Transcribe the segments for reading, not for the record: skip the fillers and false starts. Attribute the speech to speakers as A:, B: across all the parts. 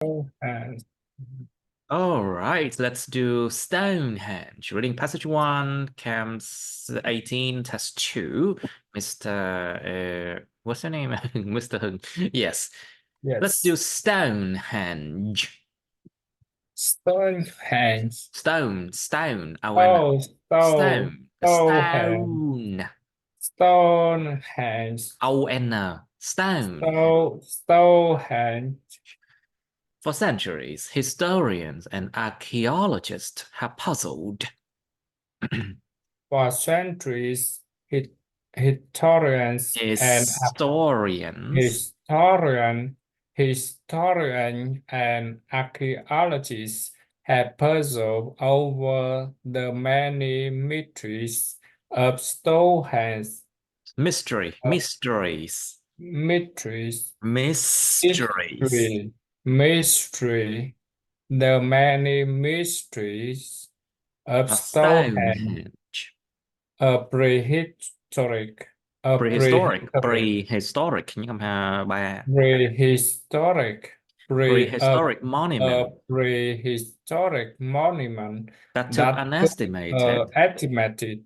A: And
B: All right, let's do Stonehenge. Reading passage 1, Camps 18, test 2. What's your name? Mr. Hưng. Yes. Let's do
A: yes,
B: Stonehenge.
A: Stonehenge.
B: Stone.
A: Oh, Stonehenge.
B: Stone.
A: Stonehenge.
B: O-N. Stone.
A: Stonehenge.
B: For centuries, historians and archaeologists have puzzled.
A: For centuries, his- historians and
B: Historians
A: historian, historian and archaeologists have puzzled over the many mysteries of Stonehenge.
B: mysteries.
A: Mysteries,
B: Mysteries
A: mystery, mystery, the many mysteries of
B: of
A: Stonehenge,
B: Stonehenge.
A: a prehistoric, a prehistoric,
B: Prehistoric những cụm từ ba
A: prehistoric,
B: prehistoric
A: a
B: monument
A: prehistoric monument
B: that took
A: that
B: an
A: took
B: estimated
A: estimated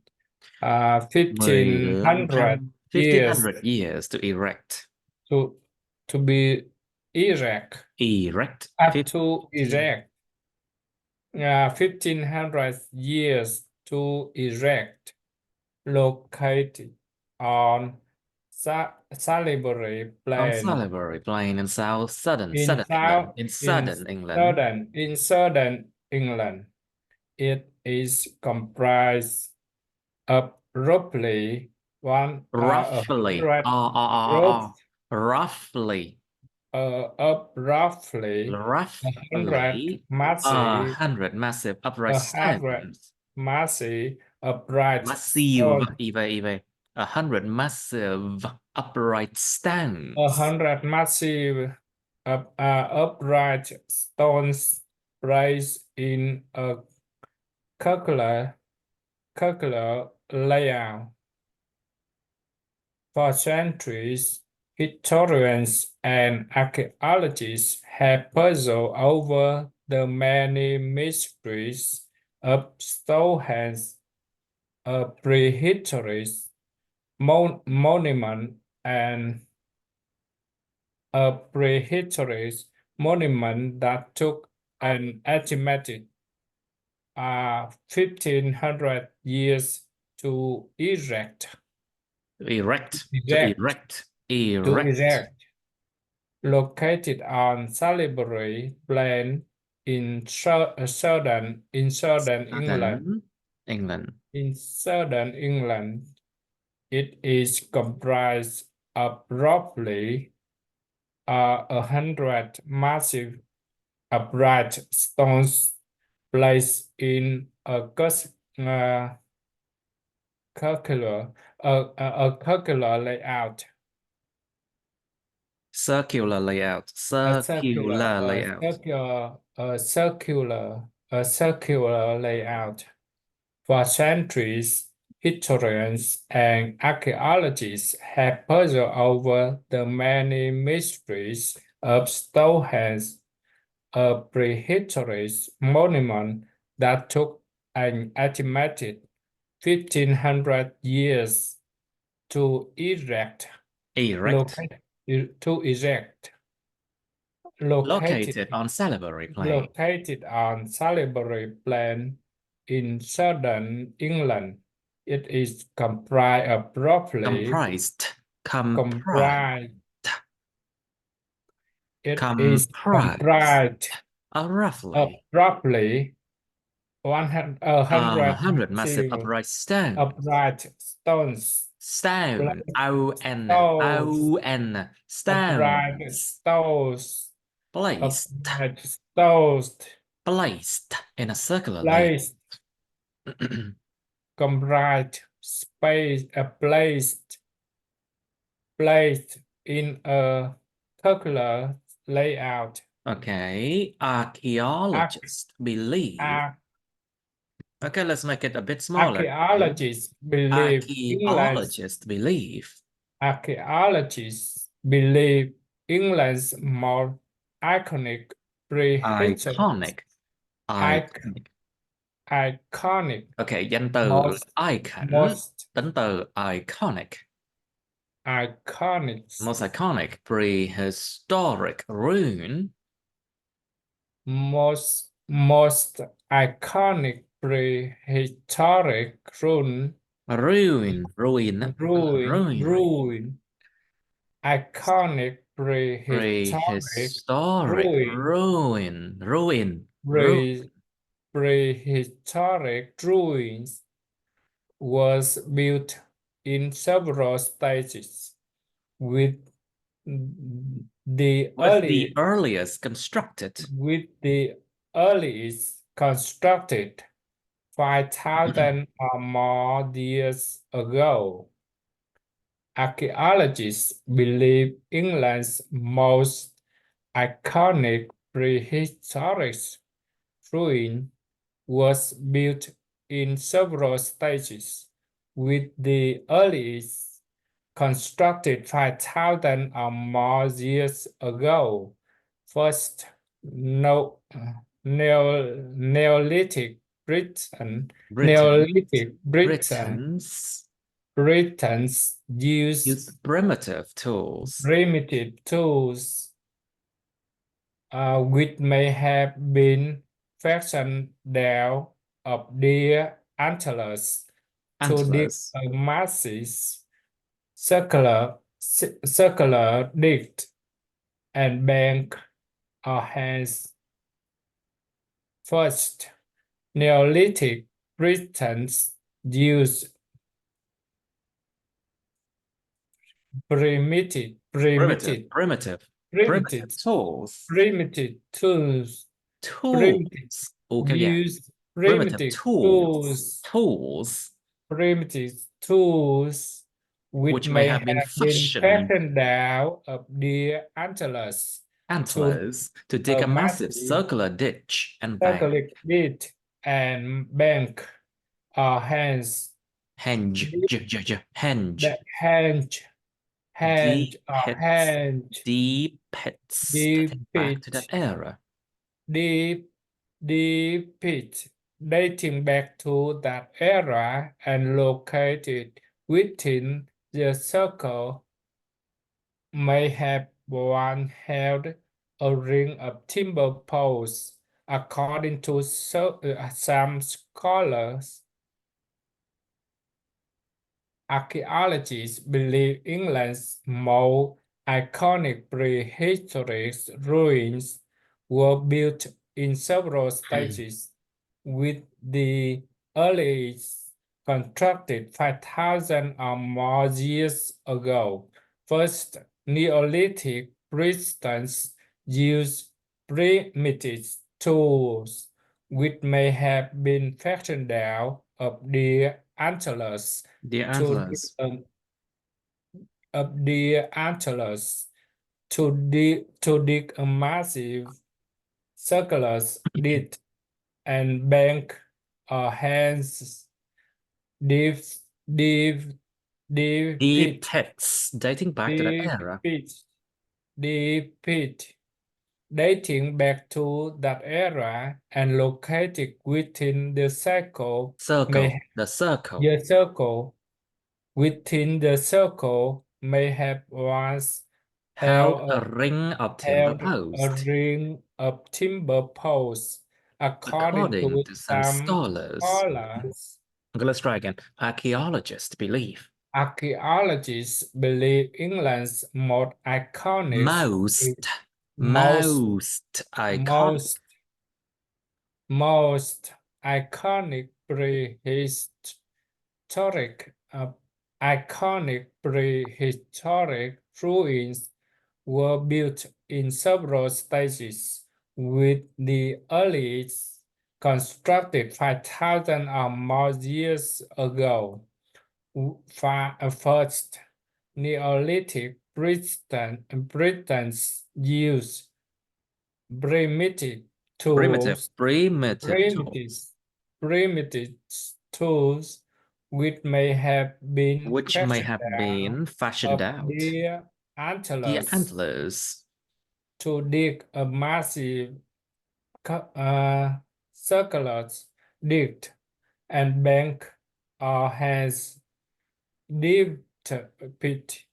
A: 1500
B: 1500
A: years
B: 1500 years to erect.
A: to to be erect,
B: Erect
A: to
B: 15
A: erect, 1500 years to erect, located on Salisbury
B: on
A: Plain
B: Salisbury Plain in
A: in
B: southern England. In
A: in
B: southern England.
A: southern England. It is comprised of roughly one
B: Roughly.
A: hundred rough,
B: Roughly.
A: of roughly a hundred
B: Roughly a
A: massive
B: hundred massive upright
A: a hundred
B: stones.
A: massive upright
B: Massive,
A: stone
B: Eva. 100 massive upright
A: a
B: stones.
A: hundred massive upright stones placed in a circular layout. For centuries, historians and archaeologists have puzzled over the many mysteries of Stonehenge, a prehistoric monument and a prehistoric monument that took an estimated 1500 years to erect.
B: Erect.
A: To erect, located on Salisbury Plain in southern England.
B: Southern England.
A: In southern England, it is comprised of roughly 100 massive upright stones placed in a circular circular layout.
B: Circular layout. Circular layout.
A: A circular layout. For centuries, historians and archaeologists have puzzled over the many mysteries of Stonehenge, a prehistoric monument that took an estimated 1500 years to erect. To erect.
B: Located on Salisbury Plain.
A: Located on Salisbury Plain in southern England. It is comprised of roughly
B: Comprised.
A: it is
B: Comprised.
A: comprised of
B: Roughly.
A: roughly 100
B: 100 massive
A: massive
B: upright stones.
A: upright stones.
B: Stone. O-N.
A: Stones.
B: O-N.
A: Upright
B: Stones.
A: stones.
B: Placed.
A: Upright stones.
B: Placed in a circular layout.
A: Placed. Comprised space placed in a circular layout.
B: Okay. Archaeologists believe. Okay, let's make it a bit smaller.
A: Archaeologists believe England's more iconic prehistoric,
B: Iconic.
A: ic-
B: Iconic.
A: iconic,
B: Ok, danh từ là
A: most,
B: icon,
A: most
B: tính từ iconic.
A: iconic,
B: Most iconic prehistoric ruin.
A: most iconic prehistoric ruin,
B: Ruin á, ruin.
A: iconic prehistoric
B: Prehistoric
A: ruin,
B: ruin.
A: prehistoric ruins was built in several stages with the
B: With the
A: early
B: earliest constructed.
A: with the earliest constructed 5,000 or more years ago. Archaeologists believe England's most iconic prehistoric ruin was built in several stages, with the earliest constructed 5,000 or more years ago. First, Neolithic Britain,
B: Britain.
A: Neolithic Britain,
B: Britons
A: Britons used
B: use primitive tools.
A: primitive tools, which may have been fashioned down of deer antlers to dig
B: Antlers.
A: a massive circular ditch and bank or hands. First, Neolithic Britons used primitive,
B: Primitive.
A: primitive,
B: Primitive.
A: primitive,
B: Primitive tools.
A: primitive tools,
B: Tools.
A: primitive,
B: Ồ kéo dài.
A: use
B: Primitive
A: primitive
B: tools.
A: tools,
B: Tools
A: primitive tools, which
B: which may
A: may
B: have been
A: have been
B: fashioned
A: fashioned out of deer antlers to
B: antlers to dig
A: a
B: a massive
A: massive
B: circular ditch and bank.
A: circular ditch and bank or hands.
B: Henge. Henge.
A: The henge or
B: Depicts
A: henge,
B: depicts dating back to that
A: depict,
B: era.
A: depict, dating back to that era and located within the circle, may have one held a ring of timber poles, according to some scholars. Archaeologists believe England's most iconic prehistoric ruins were built in several stages, with the earliest constructed 5,000 or more years ago. First, Neolithic Britons used primitive tools, which may have been fashioned out of deer antlers
B: The
A: to
B: antlers.
A: of the antlers to dig a massive circular ditch and bank or hands deep deep deep pit
B: Depicts dating back to that
A: deep
B: era.
A: pit deep pit dating back to that era and located within the circle may
B: Circle. The circle.
A: the circle within the circle may have once
B: Held
A: held
B: a ring of timber
A: held a
B: post.
A: ring of timber posts, according
B: According
A: to
B: to some
A: some
B: scholars.
A: scholars.
B: Okay, let's try again. Archaeologists believe
A: Archaeologists believe England's most iconic,
B: most,
A: most,
B: most iconic
A: most, most iconic prehistoric ruins were built in several stages, with the earliest constructed 5,000 or more years ago. First, Neolithic Britons used primitive
B: primitive
A: tools,
B: primitive
A: primitive,
B: tools
A: primitive tools, which may have been
B: which may
A: fashioned
B: have
A: out
B: been fashioned
A: of
B: out
A: deer
B: the
A: antlers
B: antlers
A: to dig a massive circulars, dict, and bank has developed,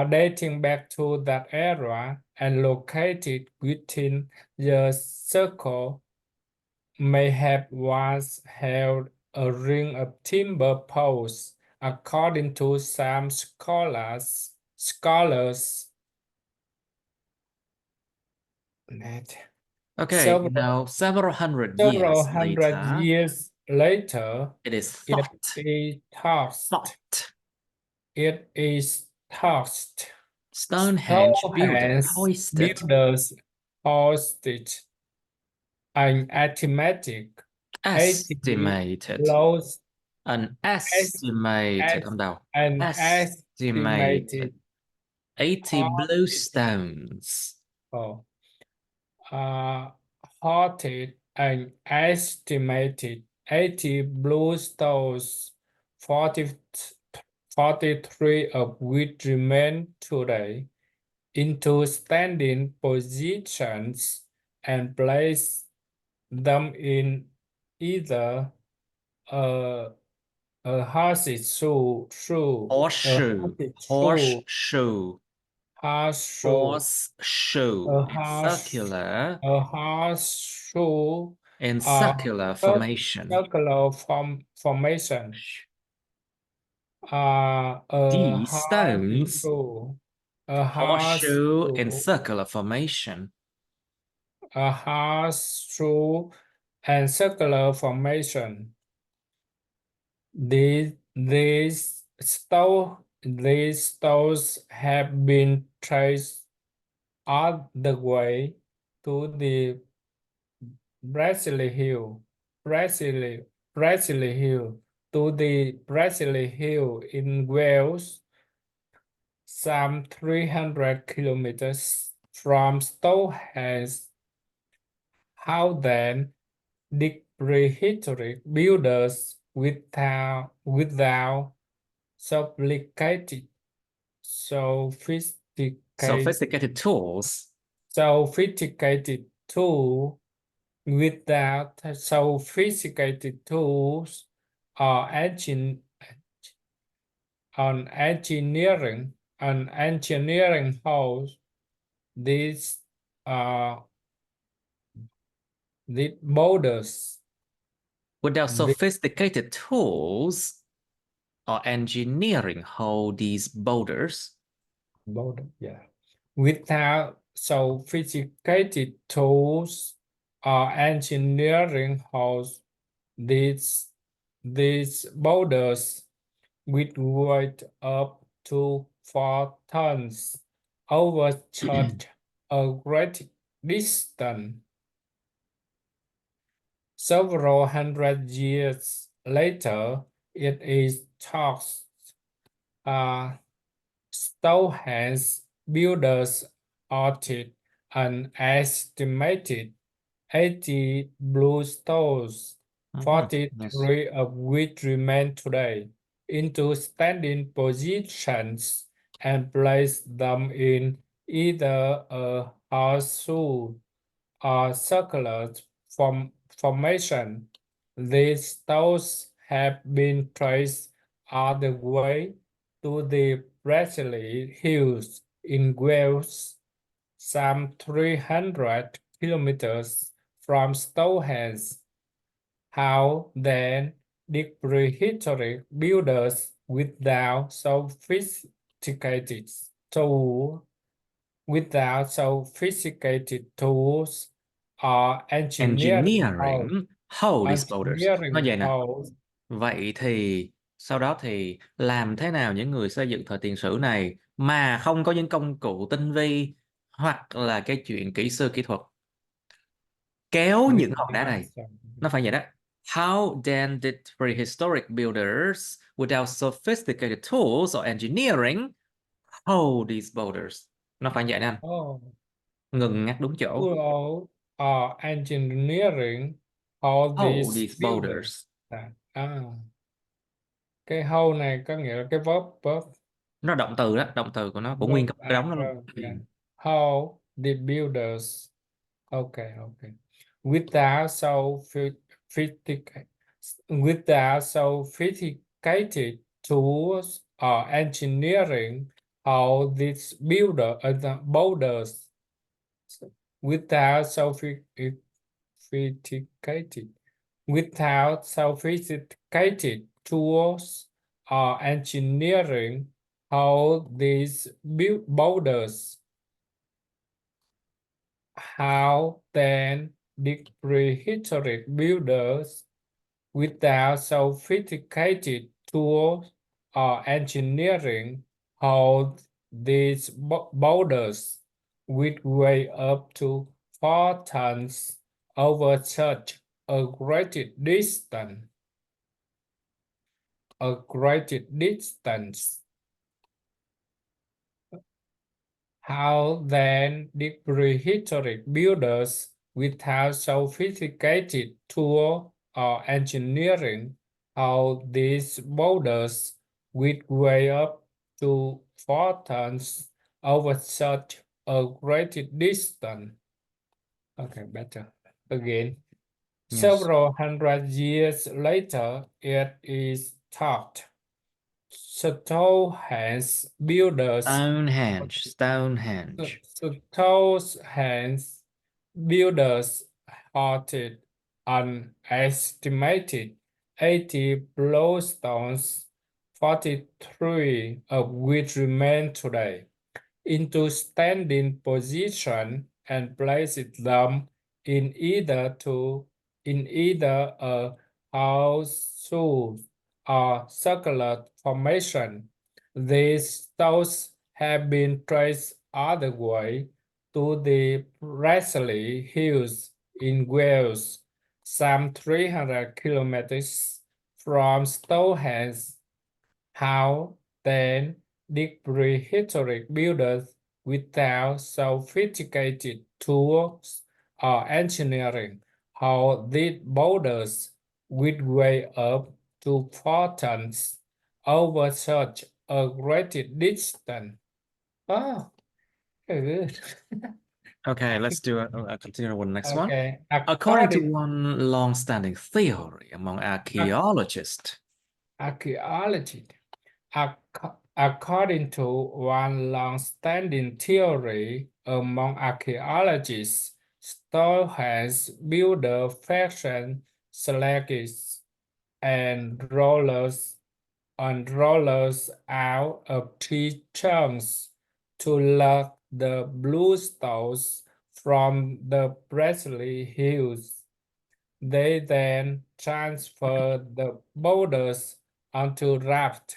A: dating back to that era and located within the circle may have once held a ring of timber posts, according to some scholars.
B: Okay,
A: Several,
B: now several hundred
A: several
B: years
A: hundred
B: later,
A: years later,
B: it is
A: it
B: thought,
A: is thought,
B: thought
A: it is thought,
B: Stonehenge builder
A: Stonehenge
B: hoisted
A: builders hosted an arithmetic 80
B: estimated
A: blows
B: an
A: as,
B: estimated
A: as
B: không đâu
A: an
B: estimated
A: estimated
B: 80 blue
A: hostage,
B: stones
A: oh, halted an estimated 80 blue stones, 40, 43 of which remain today, into standing positions and place them in either a a
B: horseshoe horseshoe
A: horseshoe,
B: horseshoe
A: a
B: in
A: horse,
B: circular
A: a horseshoe,
B: in
A: a
B: circular formation.
A: circular formation, a
B: These stones
A: a
B: horseshoe in
A: horseshoe,
B: circular formation.
A: a horseshoe, and circular formation. These stores have been traced all the way to the Brazil Hill, Brazil, Brazil Hill, to the Brazil Hill in Wales, some 300 kilometers from Stonehenge. How then did prehistoric builders without sophisticated sophisticated
B: Sophisticated tools.
A: sophisticated tool without sophisticated tools or on engineering house, these uh the borders
B: Without
A: the
B: sophisticated tools or engineering hold these boulders.
A: border, yeah, without sophisticated tools or engineering house, these boulders with weight up to 4 tons overcharge a great distance. Several hundred years later, it is thought uh, Stonehenge builders ordered an estimated 80 blue stones,
B: Yes.
A: 43 of which remain today, into standing positions and place them in either a horseshoe or circular formation. These stones have been traced all the way to the Bradley Hills in Wales, some 300 kilometers from Stonehenge. How then did prehistoric builders tool, without sophisticated tools or
B: Engineering hold these boulders. Nói
A: engineering
B: vậy nè.
A: house,
B: Vậy thì sau đó thì làm thế nào những người xây dựng thời tiền sử này mà không có những công cụ tinh vi hoặc là cái chuyện kỹ sư kỹ thuật kéo những hòn đá này. Nó phải vậy đó. How then did prehistoric builders without sophisticated tools or engineering hold these boulders? Nó phải vậy nè anh.
A: oh,
B: Ngừng ngắt đúng chỗ.
A: tool or engineering all
B: Hold
A: these
B: these
A: buildings.
B: boulders.
A: À, cái hold này có nghĩa là cái verb
B: Nó động từ đó, động từ của nó của nguyên cái đóng đó luôn.
A: yeah. Hold the builders. Okay, okay. Without sophisticated, without sophisticated tools or engineering, how these the boulders without sophisticated tools or engineering, how these boulders. How then did prehistoric builders without sophisticated tools or engineering hold these boulders, which weigh up to 4 tons over such a great distance? A great distance. How then did prehistoric builders without sophisticated tool or engineering hold these boulders which weigh up to 4 tons over such a great distance? Okay, better. Again,
B: Yes.
A: several hundred years later, it is thought Stonehenge builders
B: Stonehenge. Stonehenge.
A: Stonehenge builders halted an estimated 80 bluestones, 43 of which remain today, into standing position and placed them in either a house or circular formation. These stones have been traced all the way to the Presley Hills in Wales, some 300 kilometers from Stonehenge. How then did prehistoric builders without sophisticated tools or engineering hold these boulders which weigh up to 4 tons over such a great distance? Oh, good.
B: Okay, let's do a continue with the next one.
A: Okay,
B: According to one long-standing theory among archaeologists,
A: archaeology. According to one long-standing theory among archaeologists, Stonehenge builder fashion sledges and rollers out of tree trunks to lug the bluestones from the Presley Hills. They then transferred the boulders onto rafts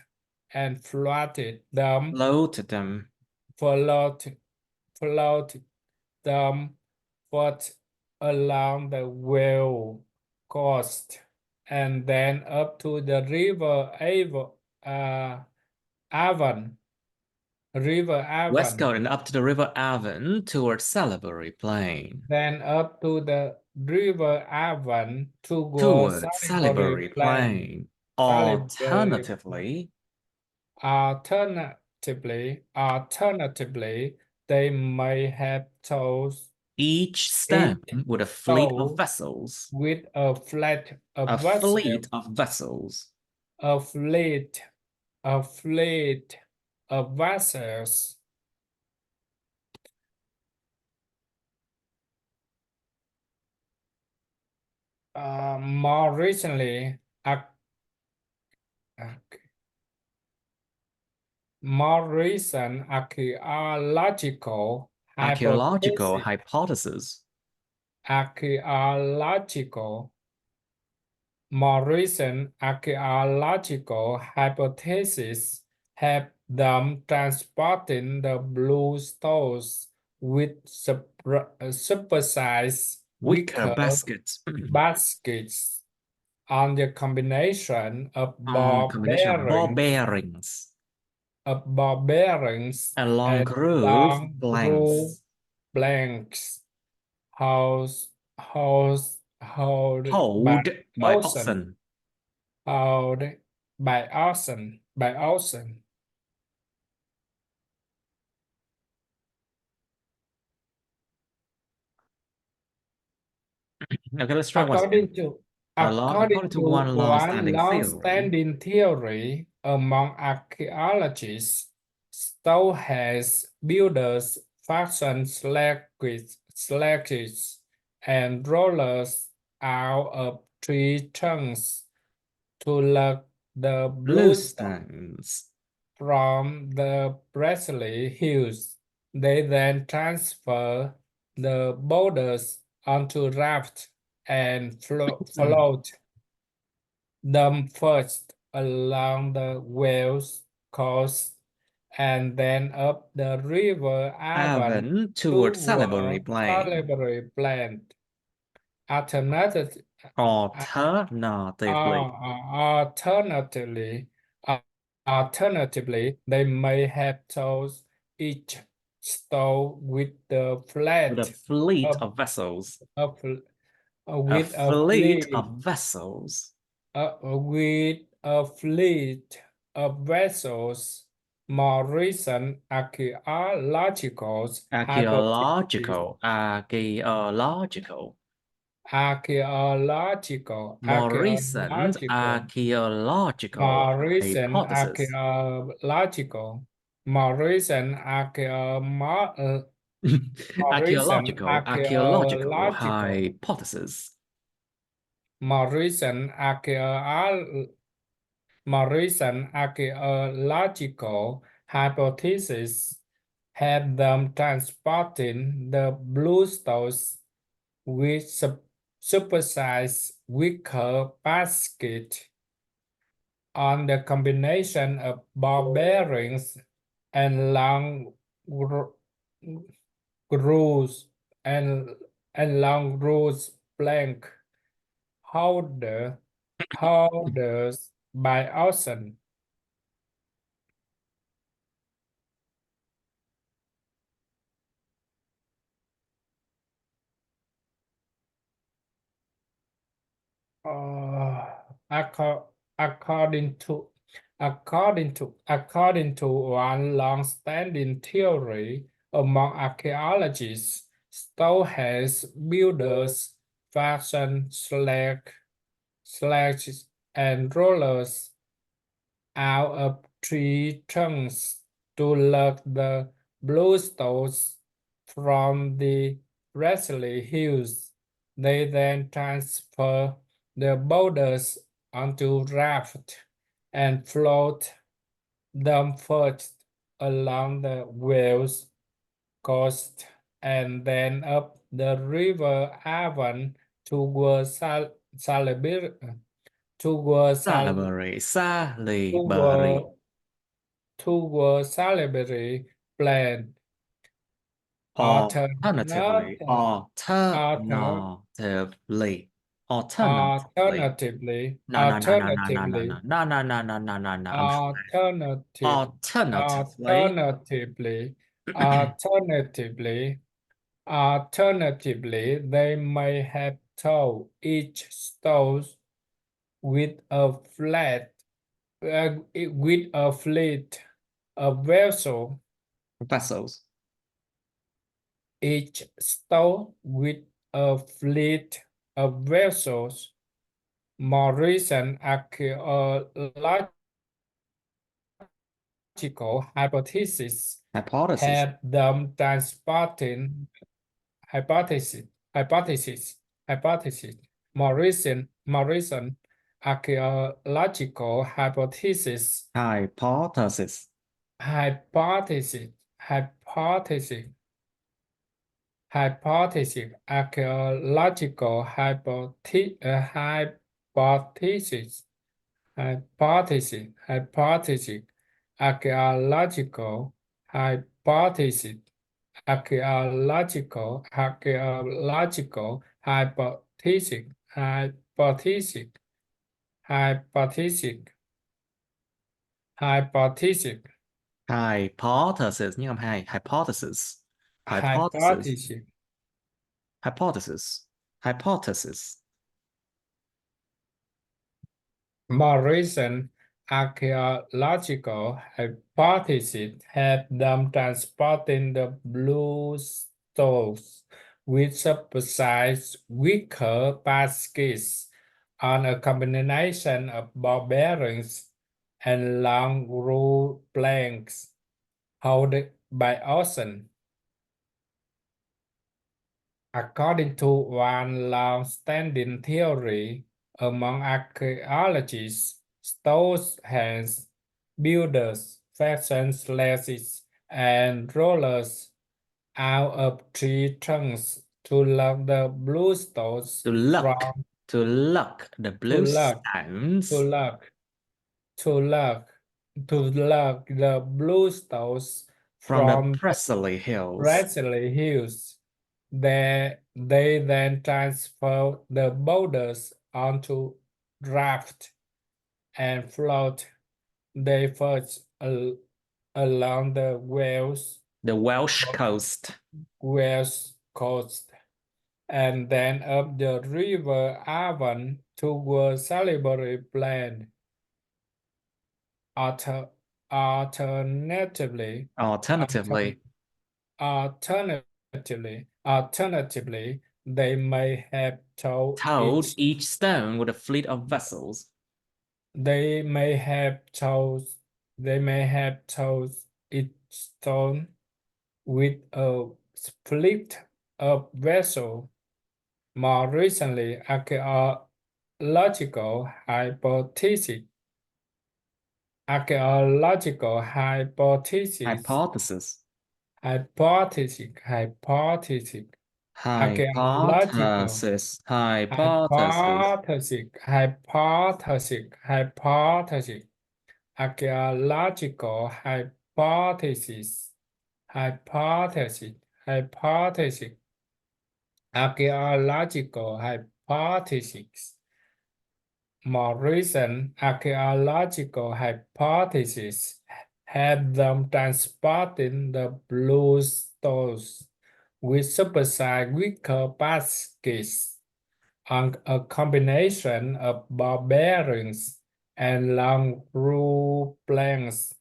A: and
B: floated them
A: float, float them but along the Wales coast and then up to the uh, Avon, River
B: westward
A: Avon,
B: and up to the River Avon towards Salisbury Plain.
A: then up to the River Avon to go
B: Towards
A: Salisbury
B: Salisbury
A: Plain.
B: Plain.
A: Salisbury.
B: Alternatively,
A: Alternatively, they may have towed
B: each stone
A: each
B: with a fleet of
A: tow
B: vessels.
A: with a
B: A fleet of vessels.
A: a fleet, a fleet of vessels. More recently, ac- more recent
B: Archaeological
A: hypothesis,
B: hypothesis.
A: archaeological More recent archaeological hypotheses have them transporting the blue stones with supersized
B: Wicker
A: wicker
B: baskets.
A: baskets on the combination of
B: On
A: ball
B: combination of ball
A: bearings,
B: bearings and long
A: and
B: groove
A: long groove
B: blanks.
A: blanks housed held by
B: Towed by
A: ocean.
B: oxen.
A: Held by ocean.
B: Okay, let's try once again.
A: According to according
B: According to
A: to
B: one
A: one
B: long-standing theory,
A: long-standing theory among archaeologists, stoneheads builders fashion sledges and rollers out of tree trunks to lug the bluestone
B: bluestones,
A: from the Bradley Hills. They then transfer the boulders onto rafts and float them first along the Wales coast and then up the River Avon
B: Avon towards Salisbury
A: toward
B: Plain.
A: Salisbury Plant. Alternative,
B: Alternatively,
A: alternatively, uh, alternatively, they may have towed each stone with the
B: with a
A: flat
B: fleet
A: of,
B: of vessels.
A: of
B: A
A: with a
B: fleet
A: fleet
B: of vessels.
A: with a fleet of vessels. More recent archaeological hypotheses
B: Archaeological.
A: archaeological
B: More recent
A: archaeological
B: archaeological
A: more recent
B: hypothesis.
A: archaeological more recent more recent
B: Archaeological
A: archaeological
B: hypothesis.
A: more recent archaeological more recent archaeological hypothesis had them transporting the bluestones with supersized wicker basket on the combination of ball bearings and long gr- grooves and long grooves blank holders by ocean. Uh, acco- according to according to one long-standing theory among archaeologists, stoneheads builders fashion sledges and rollers out of tree trunks to lug the bluestones from the Bradley Hills. They then transfer the boulders onto raft and float them first along the Wales coast and then up the River Avon towards Salisbury, towards
B: Salisbury, Salisbury.
A: toward Salisbury Plain.
B: Alternatively,
A: Alter,
B: alternatively, alternatively.
A: alternatively,
B: No, no, no, no, no, no, no,
A: alternatively,
B: no, no, no, no, no, no, no, no. I'm trying.
A: alternative,
B: Alternatively,
A: alternatively, alternatively, alternatively, they may have towed each stone with a flat, with a fleet, a vessel,
B: vessels.
A: each stone with a fleet of vessels. More recent archaeological hypotheses
B: Hypothesis.
A: have them transporting hypothesis, hypothesis, hypothesis. More recent archaeological
B: Hypothesis.
A: hypothesis, hypothesis, archaeological hypothesis, archaeological hypothesis, archaeological hypothesis, hypothesis, hypothesis,
B: Hypothesis. Nhưng âm hai. Hypothesis. Hypothesis.
A: hypothesis.
B: Hypothesis. Hypothesis.
A: More recent archaeological hypotheses have them transporting the blue stones with supersized wicker baskets on a combination of ball bearings and long rule planks held by oxen. According to one long-standing theory among archaeologists, stonehands, builders, fashion sledges, and rollers out of tree trunks to lug the blue stones
B: To luck.
A: from
B: To luck the
A: to
B: blue
A: lug to
B: stones
A: lug to lug to lug the blue stones
B: from the
A: from
B: Presley Hills.
A: Presley Hills. They then transfer the boulders onto raft and float. They first along the
B: The Welsh coast.
A: Wales coast and then up the river Avon toward Salisbury Plain. Alter, alternatively, alter,
B: Alternatively,
A: alternatively, they may have towed
B: towed
A: each.
B: each stone with a fleet of vessels.
A: They may have towed. They may have towed each stone with a split of vessel. More recently, hypothesis archaeological
B: Hypothesis.
A: hypothesis archaeological
B: Hypothesis. Hypothesis.
A: hypothesis archaeological hypothesis archaeological hypothesis. More recent archaeological hypotheses had them transporting the blue stones with supersized wicker baskets on a combination of ball bearings and long rule planks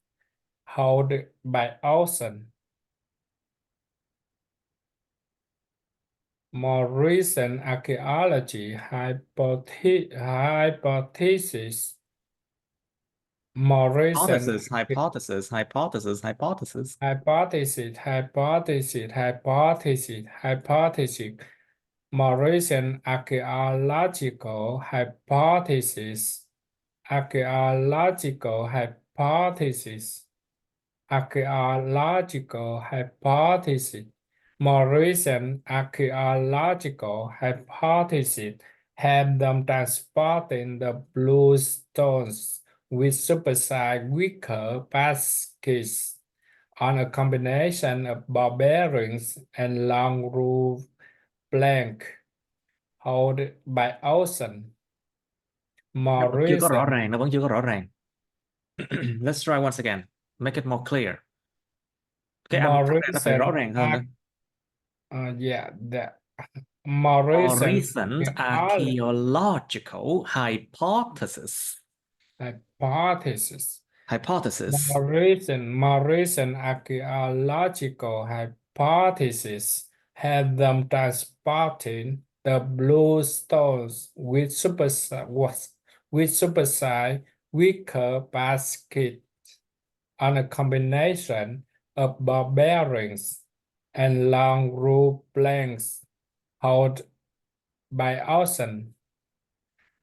A: held by oxen. More recent archaeology hypotheses more recent
B: Hypothesis.
A: hypothesis. More recent archaeological hypothesis archaeological hypothesis. More recent archaeological hypotheses have them transporting the blue stones with supersized wicker baskets on a combination of ball bearings and long roof plank held by oxen.
B: Nó
A: More
B: vẫn chưa có rõ
A: recent,
B: ràng, nó vẫn chưa có rõ ràng. Let's try once again. Make it more clear. Cái âm
A: more
B: rõ ràng nó phải
A: recent,
B: rõ ràng hơn nữa.
A: yeah, the more
B: More
A: recent
B: recent archaeological hypothesis.
A: hypothesis.
B: Hypothesis.
A: More recent archaeological hypotheses had them transporting the blue stones with supersized wicker basket on a combination of ball bearings and long roof planks held by oxen.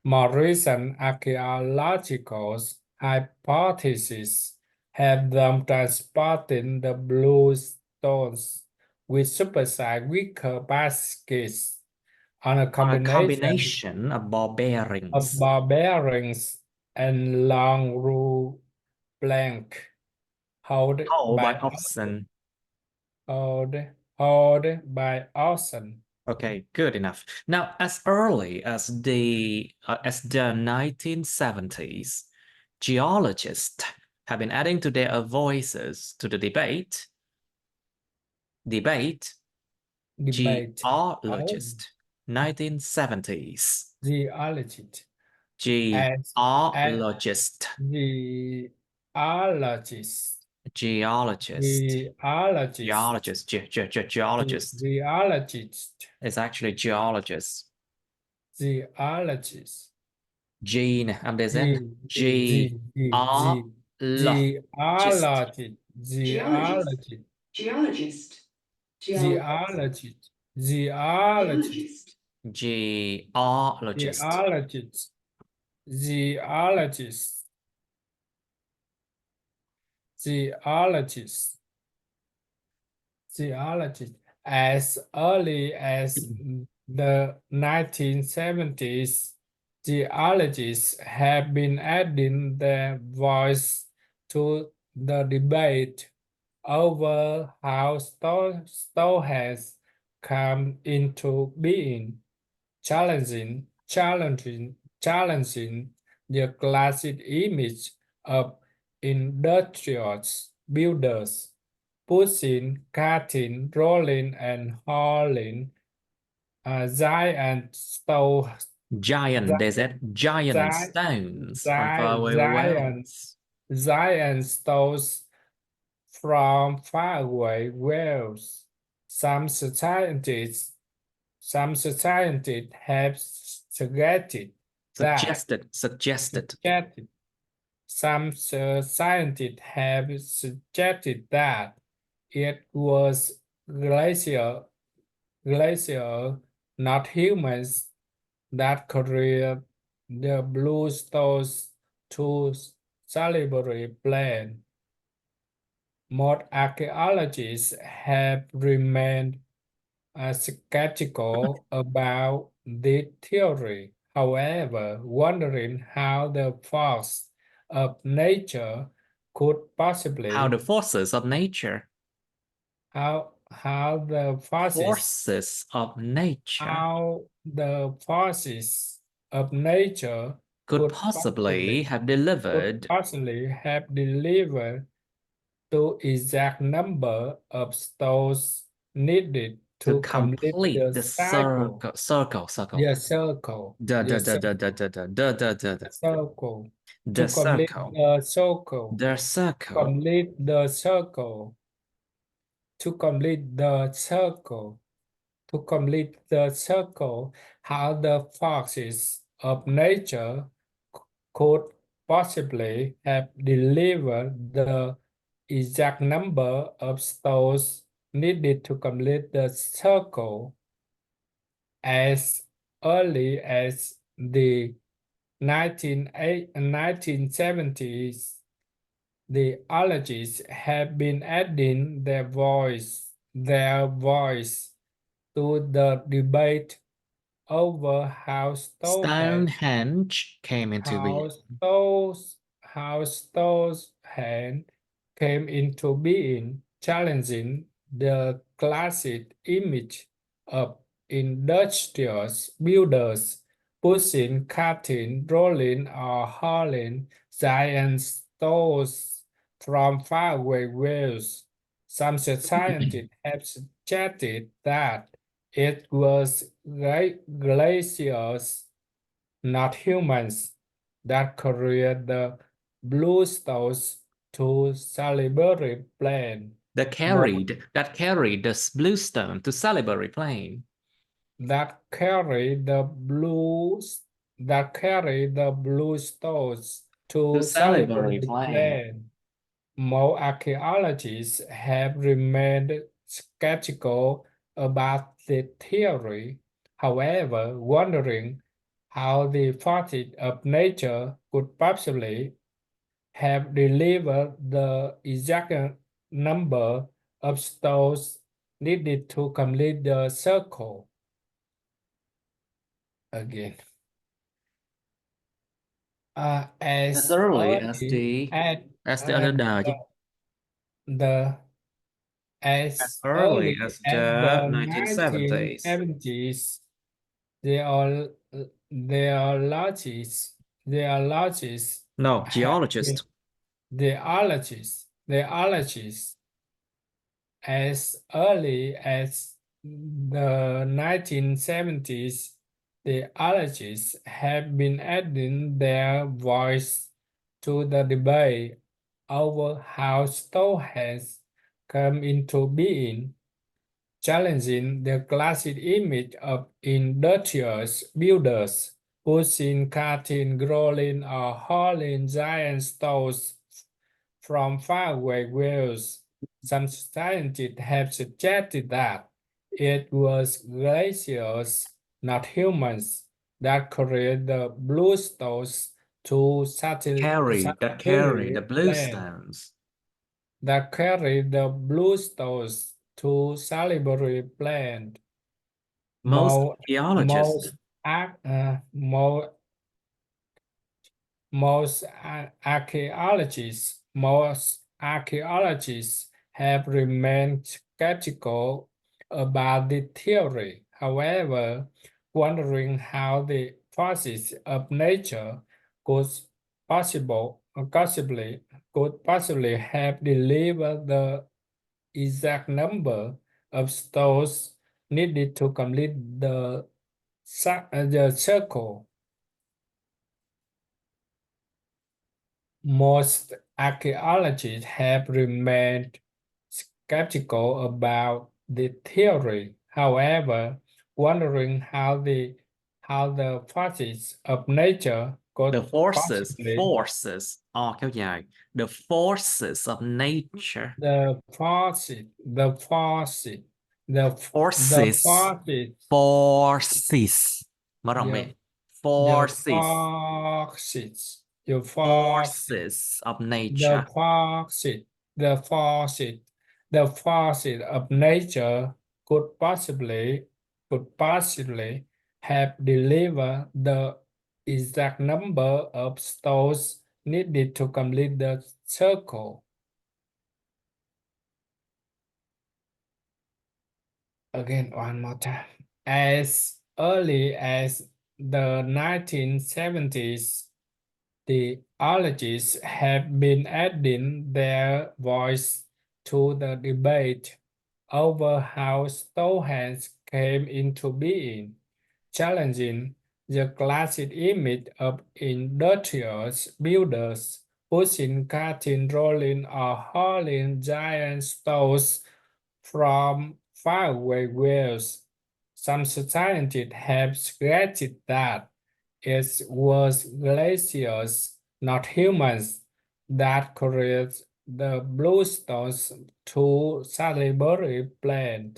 A: More recent archaeological hypotheses have them transporting the blue stones with supersized wicker baskets on a
B: On a
A: combination
B: combination of ball
A: of
B: bearings.
A: ball bearings and long rule plank held
B: Hauled by
A: by
B: oxen.
A: held by oxen.
B: Okay, good enough. Now, as early as the 1970s, geologists have been adding to their voices to the debate.
A: Debate.
B: Geologist, 1970s.
A: Geologist. As
B: Geologist.
A: geologist.
B: Geologist.
A: Geologist.
B: Geologist.
A: Geologist.
B: It's actually geologist.
A: Geologist.
B: G nè, âm DZ nè.
A: G,
B: G,
A: G, G,
B: O,
A: G,
B: L. Just.
A: geologist,
C: Geologist.
A: geologist,
C: Geologist.
A: geologist, geologist,
B: Geologist.
A: geologist, geologist, geologist, geologist. As early as the 1970s, geologists have been adding their voice to the debate over how store has come into being, challenging the classic image of industrious builders, pushing, cutting, rolling, and hauling giant
B: Giant, DZ. Giant
A: giant,
B: stones from
A: giant,
B: faraway
A: giant,
B: wells.
A: giant stones from faraway wells. Some scientists have suggested that
B: Suggested.
A: some scientists have suggested that it was glacier, not humans, that created the blue stones to salivary plain. Most archaeologists have remained skeptical about the theory, however, wondering how the force of nature could possibly
B: How the forces of nature.
A: how the
B: Forces of nature
A: how the forces of nature
B: could possibly have delivered
A: to exact number of stones needed
B: to
A: to complete
B: complete
A: the
B: the
A: cycle.
B: circle.
A: The circle.
B: Da da
A: The
B: da da da da da da da da da.
A: circle.
B: The
A: To complete
B: circle.
A: the circle.
B: The circle.
A: Complete the circle. To complete the circle. To complete the circle, how the forces of nature could possibly have delivered the exact number of stones needed to complete the circle as early as the 1970s. The ologists have been adding their voice to the debate over
B: Stonehenge came into being.
A: how Stonehenge came into being, challenging the classic image of industrious builders pushing, cutting, rolling, or hauling giant stones from faraway wells. Some scientists have suggested that it was glaciers, not humans, that carried the blue stones to Salivary Plain.
B: That carried the bluestone to Salivary Plain.
A: That carry the blue stones to Salivary Plain. More archaeologists have remained skeptical about the theory, however, wondering how the forces of nature could possibly have delivered the exact number of stones needed to complete the circle. Again. As
B: early as the other day.
A: As
B: early
A: early
B: as
A: as
B: the
A: the
B: 1970s.
A: 1970s, the geologists
B: No,
A: have
B: geologist.
A: geologists as early as the 1970s, the geologists have been adding their voice to the debate over how Stonehenge came into being, challenging the classic image of industrious builders pushing, cutting, rolling, or hauling giant stones from faraway views. Some scientists have suggested that it was glaciers, not humans, that carried the blue stones to
B: Carry the
A: Salisbury Plain,
B: bluestones.
A: that carried the blue stones to Salisbury Plain.
B: Most
A: Most,
B: archaeologists
A: most, arch- uh, most most archaeologists have remained skeptical about the theory. However, wondering how the forces of nature could possibly have delivered the exact number of stones needed to complete the circle. Most archaeologists have remained skeptical about the theory, however, wondering how the forces of nature could
B: the
A: possibly
B: forces kéo dài, the forces of nature,
A: the forces the forces the the
B: forces
A: forces
B: forces mở rộng
A: the
B: miệng,
A: the
B: forces
A: forces the forces
B: forces of
A: The
B: nature.
A: forces, the forces, the forces of nature could possibly have delivered the exact number of stones needed to complete the circle. Again, one more time. As early as the 1970s, the ologists have been adding their voice to the debate over how Stonehenge came into being, challenging the classic image of industrious builders pushing, cutting, rolling, or hauling giant stones from faraway wells. Some scientists have suggested that it was glaciers, not humans, that carried the bluestones to Salisbury Plain.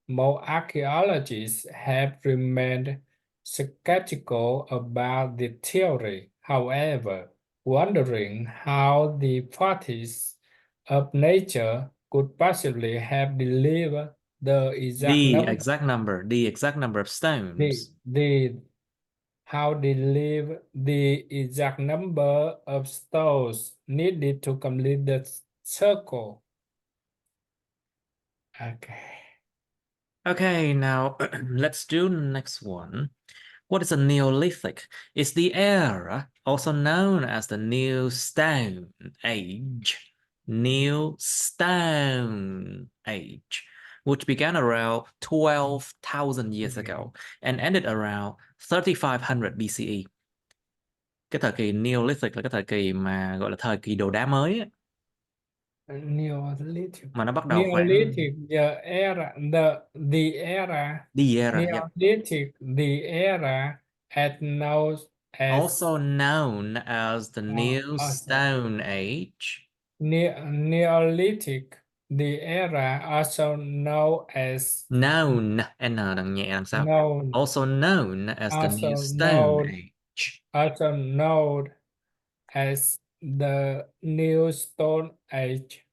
A: More archaeologists have remained skeptical about the theory, however, wondering how the forces of nature could possibly have delivered the exact
B: The
A: number.
B: exact number of stones.
A: How they leave the exact number of stones needed to complete the circle.
B: Okay, now let's do the next one. What is a Neolithic? It's the era also known as the New Stone Age. New Stone Age, which began around 12,000 years ago and ended around 3500 BCE. Cái thời kỳ Neolithic là cái thời kỳ mà gọi là thời kỳ đồ đá mới ấy,
A: Neolithic.
B: mà nó bắt đầu khoảng
A: Neolithic, the era, the era,
B: the era, yep.
A: Neolithic, the era as known as
B: Also known as the New Stone Age.
A: Neolithic, the era also known as
B: Known, N đằng nhẹ làm sao?
A: known,
B: Also known as the New
A: also
B: Stone
A: known,
B: Age.
A: also known as the New Stone Age.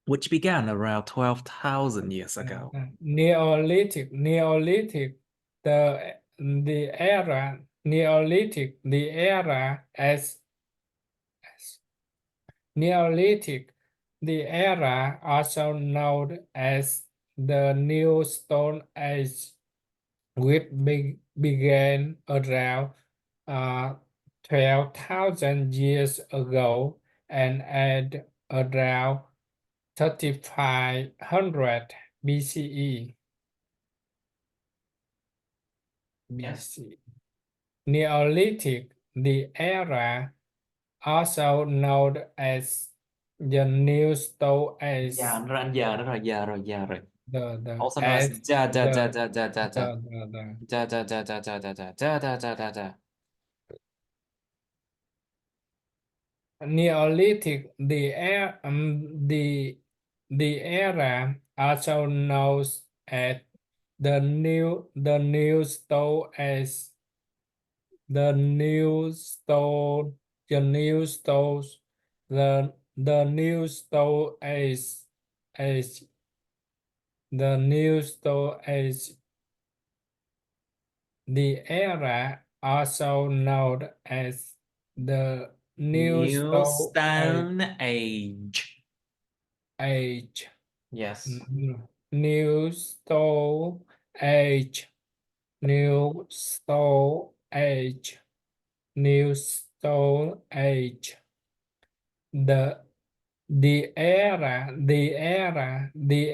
B: Which began around 12,000 years ago.
A: Neolithic, the era, Neolithic, the era as Neolithic, the era also known as the New Stone Age, which began around 12,000 years ago and at around 3500 BCE. Neolithic, the era also known as the new store as
B: Giờ nó ra giờ nó rồi giờ rồi giờ rồi.
A: the
B: Also known as
A: as
B: ja ja ja
A: the
B: ja ja ja ja
A: the
B: ja ja ja ja ja ja ja ja ja ja ja ja.
A: Neolithic, the era also known as the new store as the new store the new stores the new store as the new store as the era also known as the new
B: New
A: store
B: Stone Age.
A: age.
B: Yes.
A: New store age. New store age. New store age. The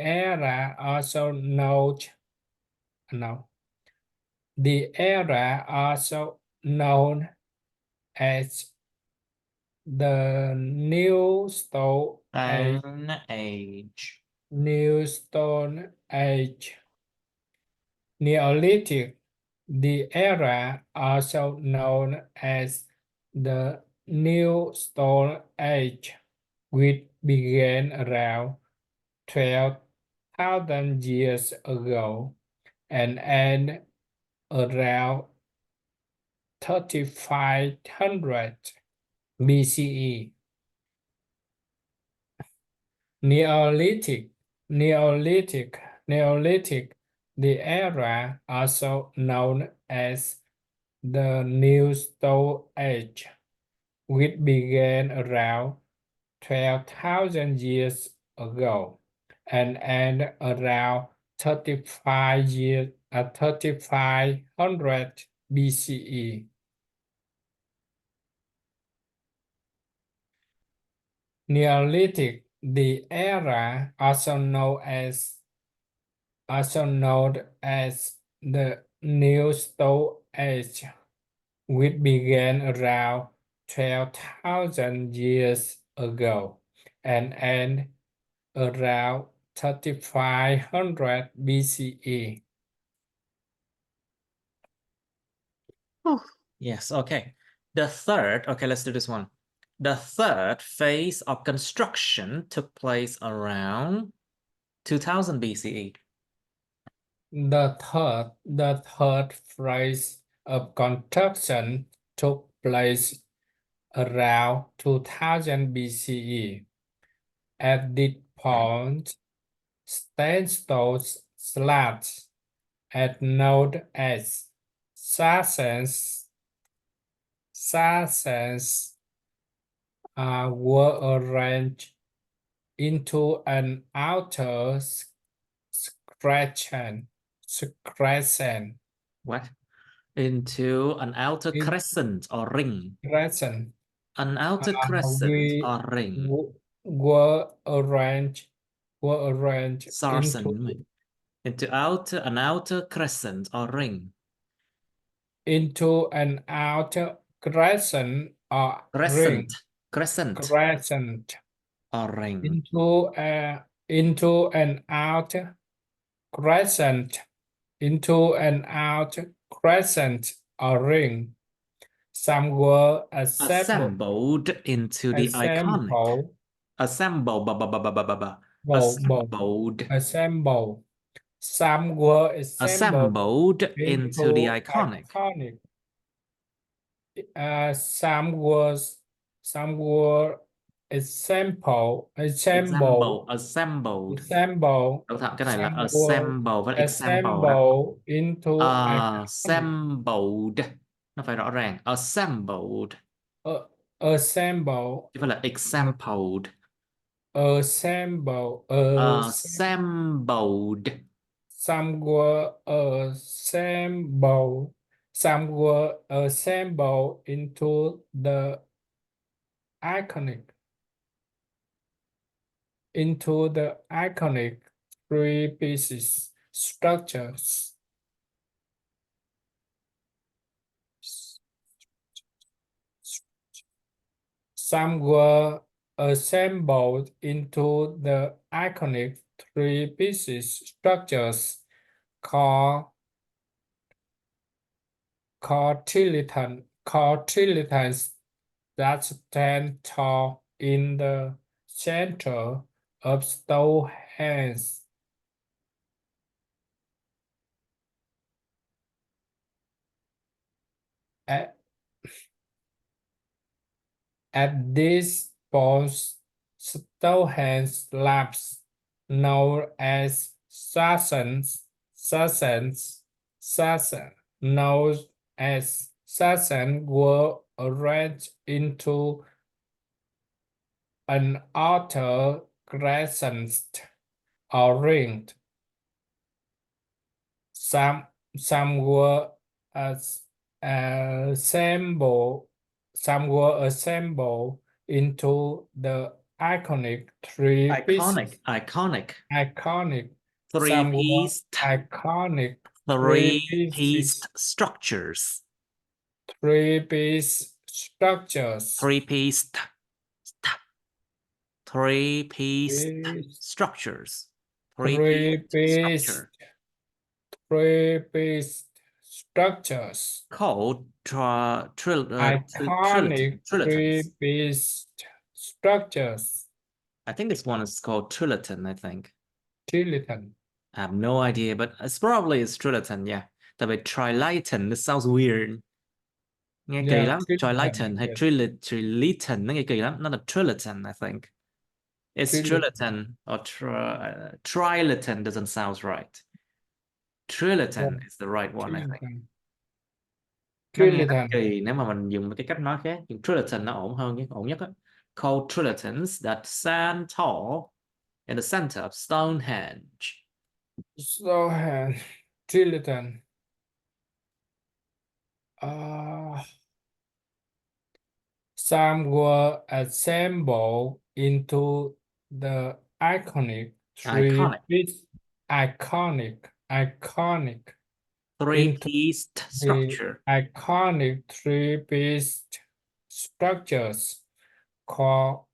A: era also known no. The era also known as the new stone age.
B: Stone Age.
A: New stone age. Neolithic, the era also known as the new stone age, which began around 12,000 years ago and ended around 3500 BCE. Neolithic, the era also known as the New Stone Age, which began around 12,000 years ago and ended around 3500 BCE. Neolithic, the era also known as the New Stone Age, which began around 12,000 years ago and ended around 3500 BCE.
B: Yes, okay. Okay, let's do this one. The third phase of construction took place around 2000 BCE.
A: The third phase of construction took place around 2000 BCE. At this point, sandstone slabs, known as sarcens, were arranged into an outer crescent.
B: What? Into an outer
A: In
B: crescent or ring.
A: crescent,
B: An outer crescent
A: we
B: or ring.
A: were arranged into
B: Sarsen. Into an outer crescent or ring.
A: an outer crescent or ring.
B: Crescent or ring.
A: Into an outer crescent. Into an outer crescent or ring. Some were
B: Assembled into the iconic. Assembled.
A: assembled. Some were
B: Assembled into the
A: into
B: iconic.
A: Some were assembled.
B: Assembled. Cẩn thận, cái này là
A: Some were
B: assemble với example đó.
A: assembled into
B: Assembled. Nó phải rõ ràng. Assembled.
A: assembled.
B: Chứ phải là exampled.
A: Assembled.
B: Assembled.
A: Some were assembled. Some were assembled into the iconic. Three pieces structures. Some were assembled into the iconic three-piece structures called cotyledons that stand tall in the center of Stonehenge. At, at this point, Stonehenge slabs, known as known as Sassans, were arranged into an outer crescent or ring. Some were as assembled into the iconic three pieces.
B: Iconic.
A: Some were
B: Three-pieced.
A: iconic
B: Three-pieced structures.
A: Three-piece structures.
B: Three-pieced. Three-pieced
A: Piece-
B: structures.
A: Three-piece three-piece structures.
B: Called
A: Iconic
B: trilitons.
A: three-piece structures.
B: I think this one is called triloton, I think.
A: Triloton.
B: I have no idea, but it's probably a triloton, yeah. Tại vì trilaton, it sounds weird. Nghe kỳ
A: Yeah,
B: lắm. Trilaton hay
A: yes.
B: trilaton, nó nghe kỳ lắm. Nó là triloton, I think. It's triloton or triloton doesn't sound right. Triloton
A: Yeah.
B: is the right one, I think. Nó nghe nó
A: Triloton.
B: kỳ nếu mà mình dùng cái cách nói khác. Dùng triloton nó ổn hơn, ổn nhất á. Called trilotons that stand tall in the center of Stonehenge.
A: Stonehenge. Triloton. Some were assembled into the iconic three-piece
B: three-pieced structure.
A: Iconic three-piece structures called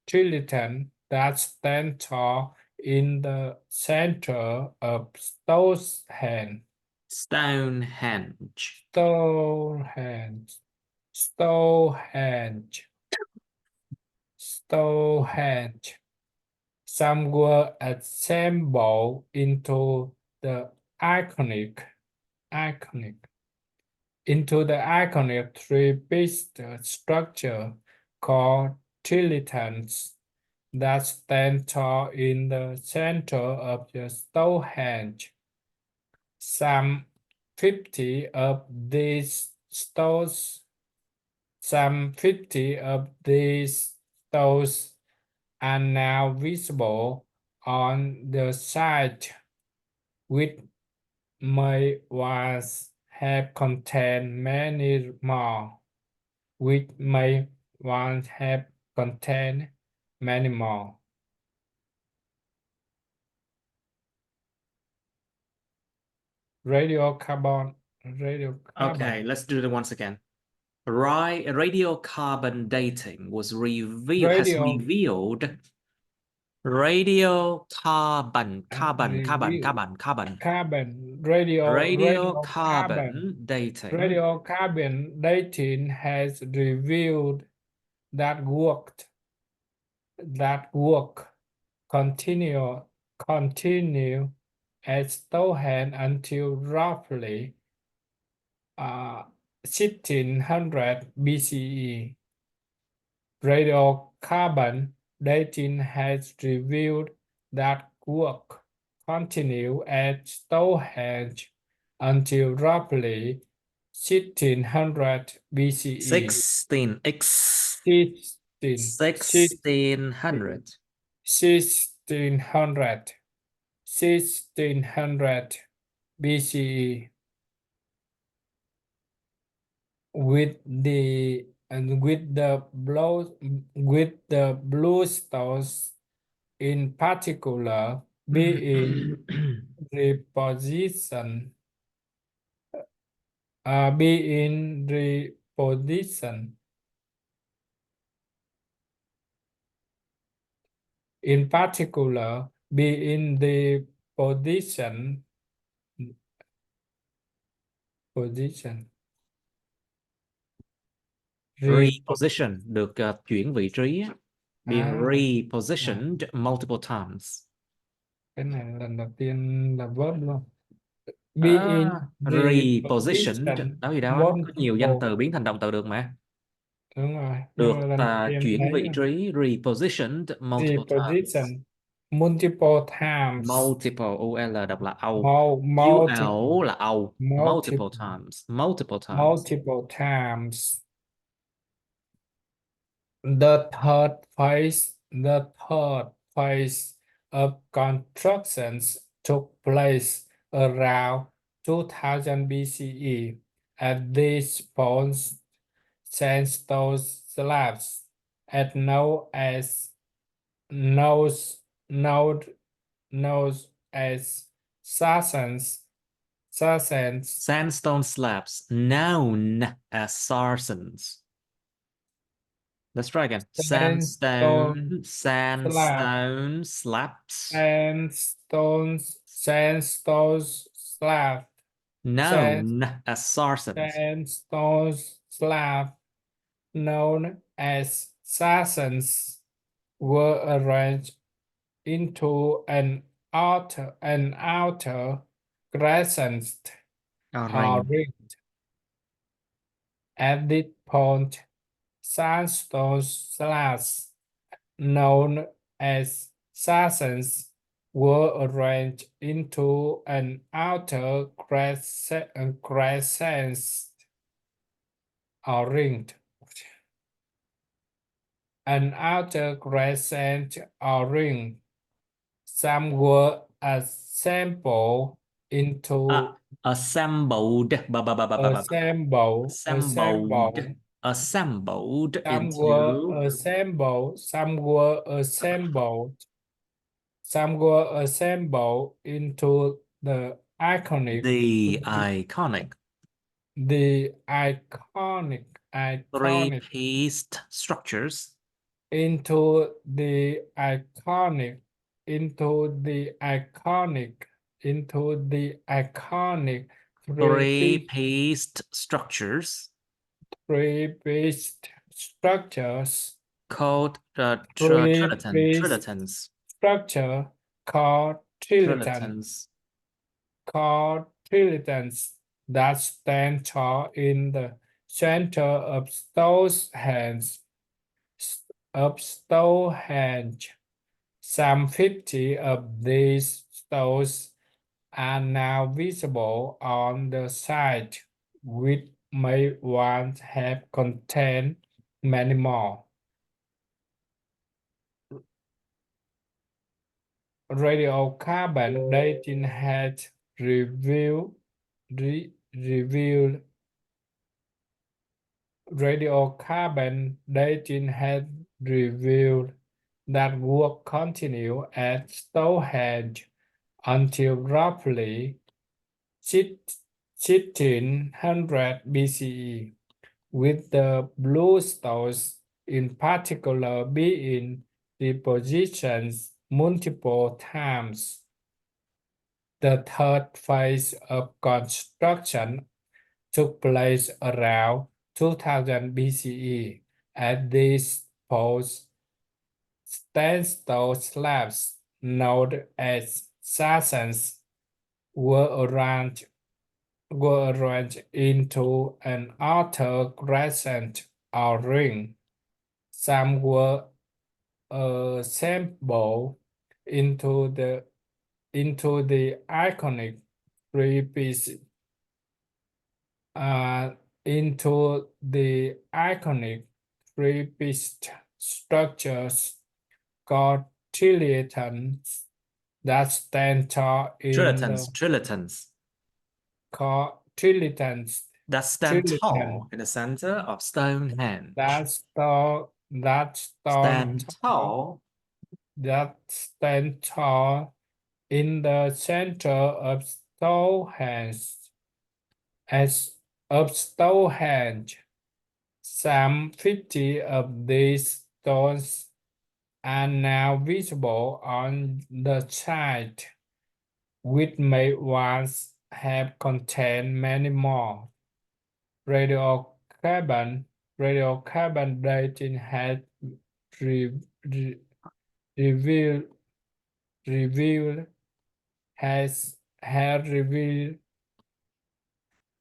A: triloton that stand tall in the center of Stonehenge. Stonehenge. Some were assembled into the iconic three-piece structure called trilitons that stand tall in the center of the Stonehenge. Some 50 of these stones are now visible on the site, which may once have contained many more. Radiocarbon.
B: Okay, let's do it once again. Radiocarbon dating has revealed radiocarbon dating.
A: Radiocarbon dating has revealed that work continue at Stonehenge until roughly 1600 BCE. Radiocarbon dating has revealed that work continued at Stonehenge until roughly 1600 BCE. 1600 BCE. With the bluestones in particular being repositioned Be in reposition. In particular, be in the position.
B: Reposition được chuyển vị trí á. Being
A: À,
B: repositioned multiple times.
A: cái này lần đầu tiên là verb luôn. Be
B: À,
A: in the
B: repositioned
A: position
B: đó gì đó, có nhiều danh
A: multiple.
B: từ biến thành động từ được mà.
A: Đúng rồi,
B: Được
A: nhưng mà lần đầu tiên
B: chuyển
A: thấy
B: vị trí, repositioned multiple times.
A: reposition multiple times.
B: Multiple, UL đọc là âu.
A: Multiple,
B: UL là âu. Multiple
A: multiple,
B: times. Multiple times.
A: multiple times. The third phase of constructions took place around 2000 BCE. At this point, sandstone slabs, as known as knows known knows as sarsens,
B: Sandstone slabs known as sarsens. Let's try again.
A: sandstone slab,
B: Slaps.
A: sandstone slab,
B: Known as sarsens.
A: sandstone slab, known as sarsens, were arranged into an outer crescent or
B: Ring.
A: ring. At this point, sandstone slabs, known as sarsens, were arranged into an outer crescent or ring. An outer crescent or ring. Some were assembled into
B: Assembled.
A: assembled some were
B: Into.
A: assembled into the iconic
B: The iconic. Three-pieced structures.
A: into the iconic
B: Three-pieced structures.
A: three-pieced structures.
B: Called
A: Three-pieced
B: trilithons.
A: structure called trilithons that stand tall in the center of Stonehenge. Some 50 of these stones are now visible on the site, which may once have contained many more. Radiocarbon dating had revealed radiocarbon dating had revealed that work continued at Stonehenge until roughly 1600 BCE, with the blue stones in particular being repositioned multiple times. The third phase of construction took place around 2000 BCE. At this point, sandstone slabs, known as sarsens, were arranged into an outer crescent or ring. Some were assembled into the iconic three-piece structures called trilithons that stand tall in the
B: Trilithons.
A: called trilithons
B: That stand tall in the center of Stonehenge.
A: that stand tall in the center of Stonehenge. As of Stonehenge. Some 50 of these stones are now visible on the site, which may once have contained many more. Radiocarbon dating has re, re, revealed has revealed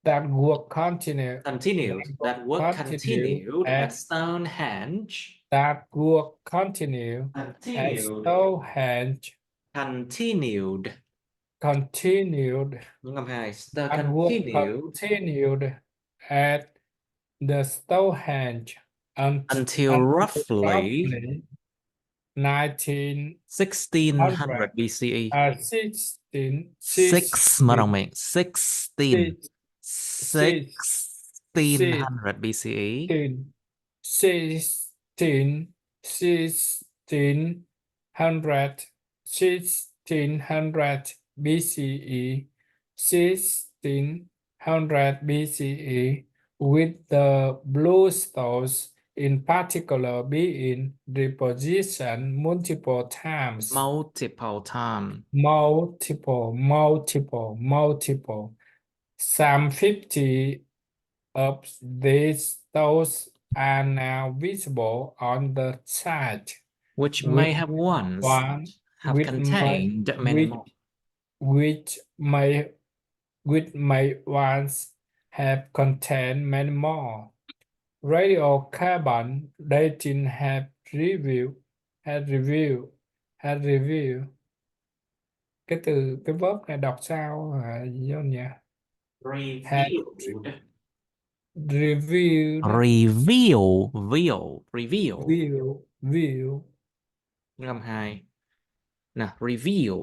A: that work
B: Continued. That work continued at Stonehenge.
A: That work continue at Stonehenge.
B: Continued.
A: Continued.
B: Những âm hai. The
A: That work
B: continued
A: continued at the Stonehenge
B: until roughly
A: 1900
B: 1600 BCE.
A: 16
B: mà đồng miệng 1600 BCE.
A: 1600 BCE, 1600 BCE, with the blue stones in particular being repositioned multiple times. Multiple. Some 50 of these stones are now visible on the site,
B: Which may have once have contained many more.
A: Which may once have contained many more. Radiocarbon dating had revealed cái verb này đọc sao hả John nhỉ? Had revealed.
B: Ngâm hai. Nào, reveal.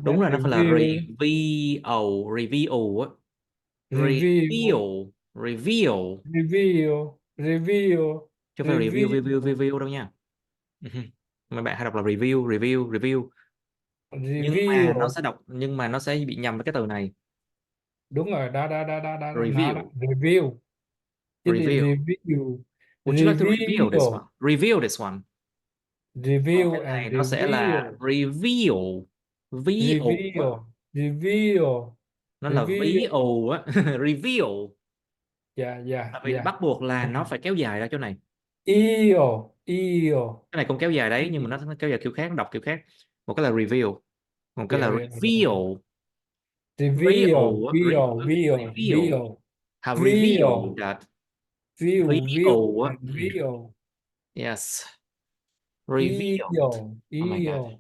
B: Đúng rồi, nó phải là reveal á. Reveal. Chứ không phải review đâu nha. Mấy bạn hay đọc là review. Nhưng mà nó sẽ bị nhầm với cái từ này.
A: Đúng rồi, đó.
B: Review.
A: Review.
B: Would you like to review this one? Review this one.
A: Review
B: Cái này
A: and
B: nó sẽ là reveal.
A: Reveal.
B: Nó là VO á. Reveal.
A: Dạ.
B: Tại vì bắt buộc là nó phải kéo dài ra chỗ này.
A: Cái
B: này cũng kéo dài đấy, nhưng mà nó kéo dài kiểu khác, đọc kiểu khác. Một cái là reveal, một cái là reveal.
A: Reveal.
B: How reveal that.
A: Reveal.
B: Yes. Reveal. Oh my God.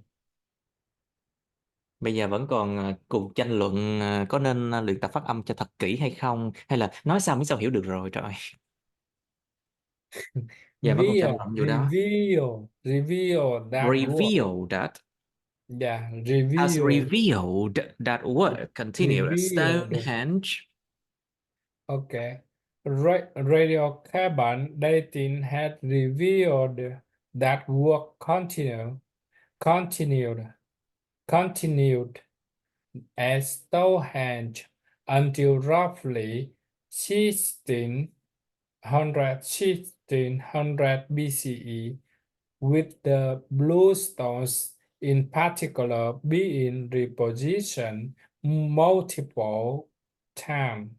B: Bây giờ vẫn còn cuộc tranh luận có nên luyện tập phát âm cho thật kỹ hay không, hay là nói sao mới sao hiểu được rồi trời. Giờ vẫn còn tranh luận vụ đó.
A: Reveal that
B: Reveal that.
A: Yeah,
B: Has revealed that work continued at Stonehenge.
A: Okay. Radiocarbon dating had revealed that work continued at Stonehenge until roughly 1600 BCE, with the blue stones in particular being repositioned multiple times.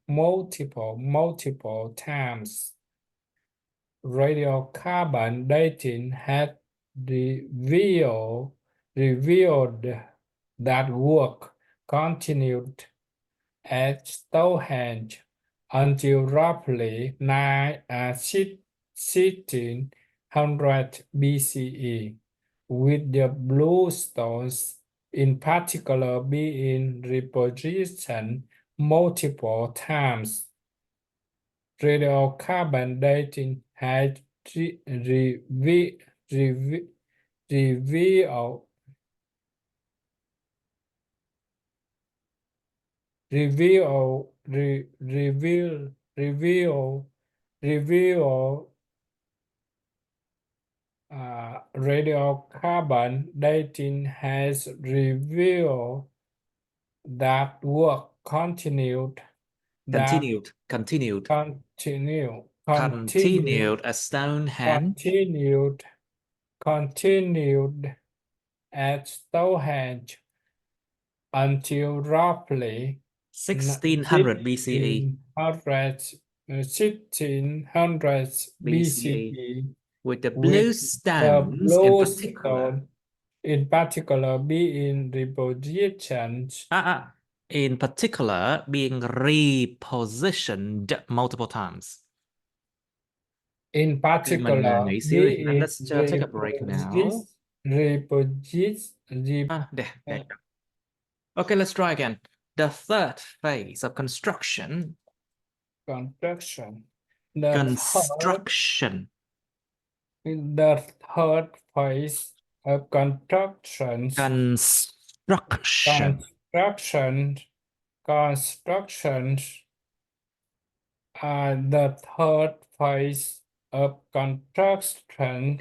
A: Radiocarbon dating had revealed that work continued at Stonehenge until roughly 1600 BCE, with the blue stones in particular being repositioned multiple times. Radiocarbon dating had revealed radiocarbon dating has revealed that work continued
B: Continued. Continued at Stonehenge.
A: Continued at Stonehenge until roughly
B: 1600 BCE.
A: 1600 BCE,
B: With the
A: with
B: blue
A: the
B: stones in particular.
A: bluestone in particular being repositioned
B: In particular, being repositioned multiple times.
A: in
B: Okay, mình
A: particular
B: nghỉ xíu đi.
A: being
B: Let's take a break now. There. Okay, let's try again. The third phase of construction.
A: Construction.
B: Construction.
A: The third phase of construction.
B: Construction.
A: Construction. The third phase of construction.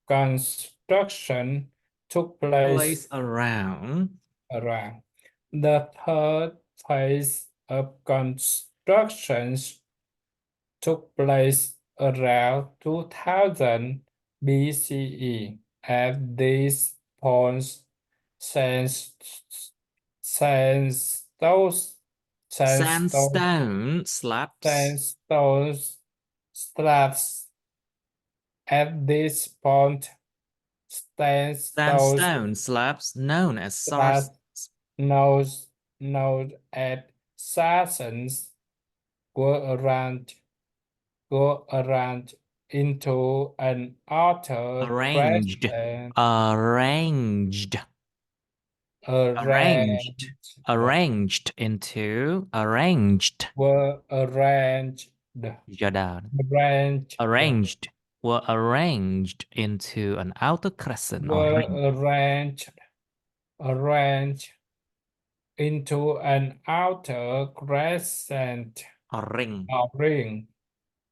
A: Construction took place
B: around.
A: The third phase of construction took place around 2000 BCE. At this point, sandstone slabs. At this point,
B: sandstone slabs known as sarsens.
A: known as sarsens were arranged into an outer
B: Arranged into
A: were arranged
B: were arranged into an outer crescent or ring.
A: arranged into an outer crescent
B: or ring.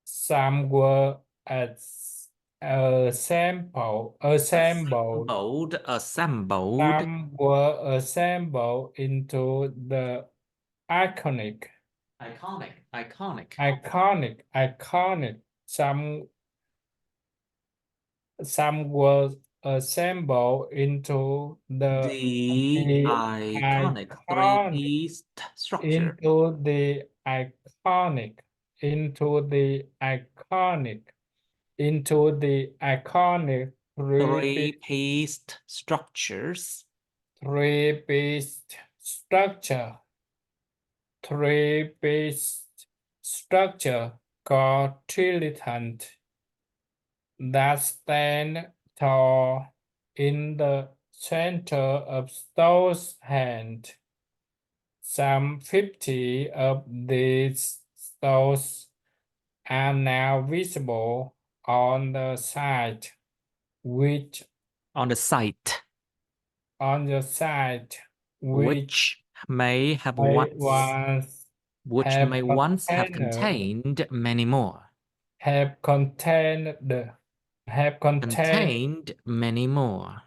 A: Some were assembled. Some were assembled into the iconic. Some were assembled into the
B: iconic three-piece structure.
A: into the iconic
B: three-piece structures.
A: Three-piece structure called trilithon that stand tall in the center of Stonehenge. Some 50 of these stones are now visible on the site, which
B: may once have contained many more.
A: Have contained many more.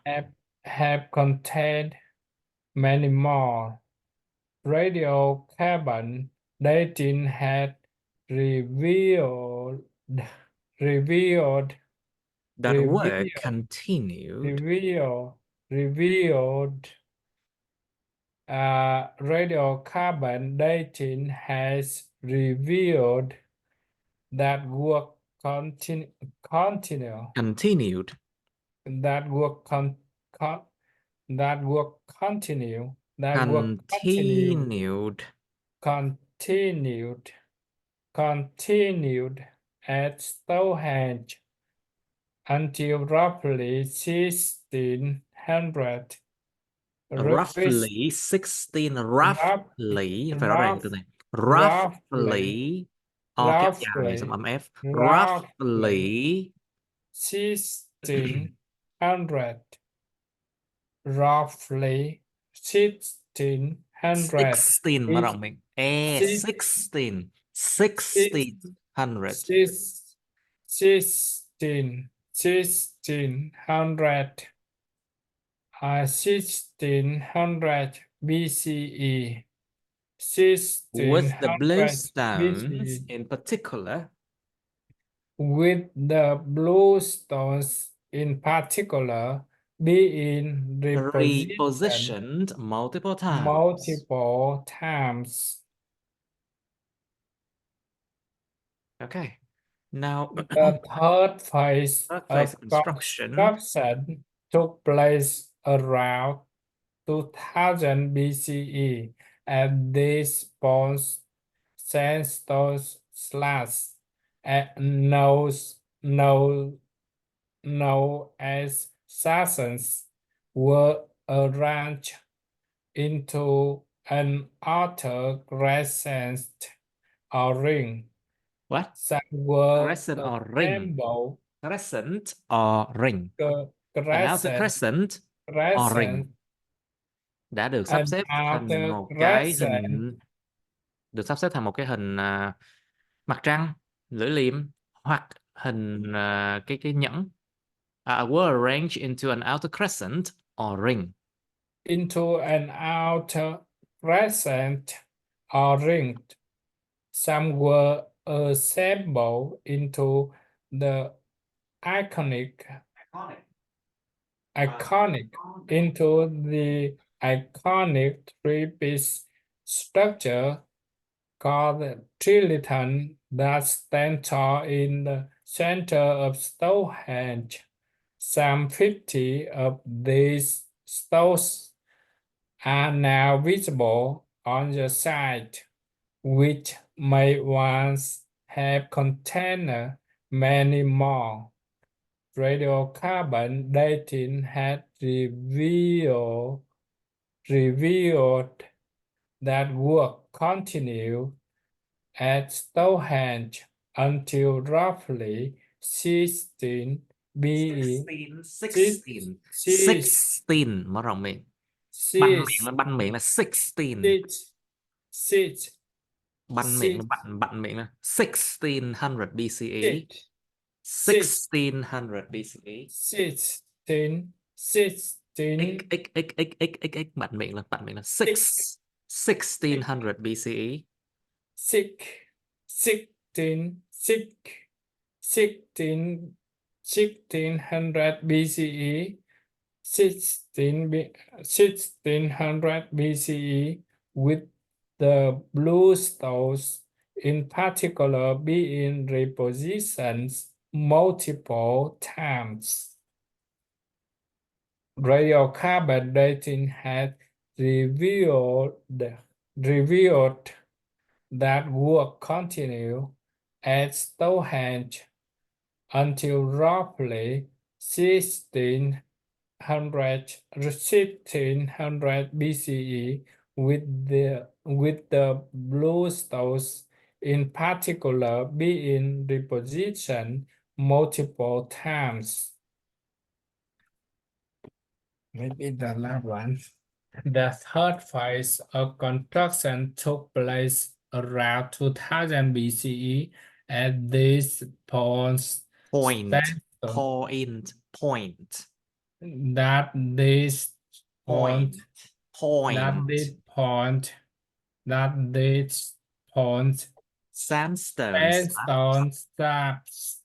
A: Radiocarbon dating had revealed
B: that work continued.
A: Radiocarbon dating has revealed that work continued. That work continued at Stonehenge until roughly 1600.
B: Roughly 16 roughly phải rõ ràng từ này. Roughly
A: 1600. Roughly 1600.
B: 16 mà rộng miệng. 16 hundred.
A: 1600 BCE.
B: With the blue
A: 1600
B: stones
A: BCE.
B: in particular,
A: With the blue stones in particular being repositioned
B: repositioned multiple times.
A: multiple times.
B: Okay. Now,
A: The third phase
B: third
A: of
B: phase construction
A: construction took place around 2000 BCE, and these bones, sandstone slabs, known as sasons, were arranged into an outer crescent or ring.
B: what?
A: Some were
B: Crescent or ring?
A: assembled
B: Crescent or ring? An outer crescent or ring đã được sắp
A: an
B: xếp thành
A: outer
B: một cái
A: crescent
B: hình, được sắp xếp thành một cái hình mặt trăng, lưỡi liềm hoặc hình cái nhẫn. Were arranged into an outer crescent or ring.
A: into an outer crescent or ring. Some were assembled into the iconic into the iconic three-piece structure called Trilithon that stands tall in the center of Stonehenge. Some 50 of these stones are now visible on the site, which may once have contained many more. Radiocarbon dating had revealed that work continued at Stonehenge until roughly 16 BE.
B: 16 mở rộng miệng, banh miệng là 16, banh miệng là 1600 BCE, 1600 BCE.
A: 16
B: banh miệng là 1600 BCE.
A: 1600 BCE, 1600 BCE, with the blue stones in particular being repositioned multiple times. Radiocarbon dating had revealed that work continued at Stonehenge until roughly 1600 BCE, with the blue stones in particular being repositioned multiple times. Maybe the last one. The third phase of construction took place around 2000 BCE. At this point, that this point sandstone slabs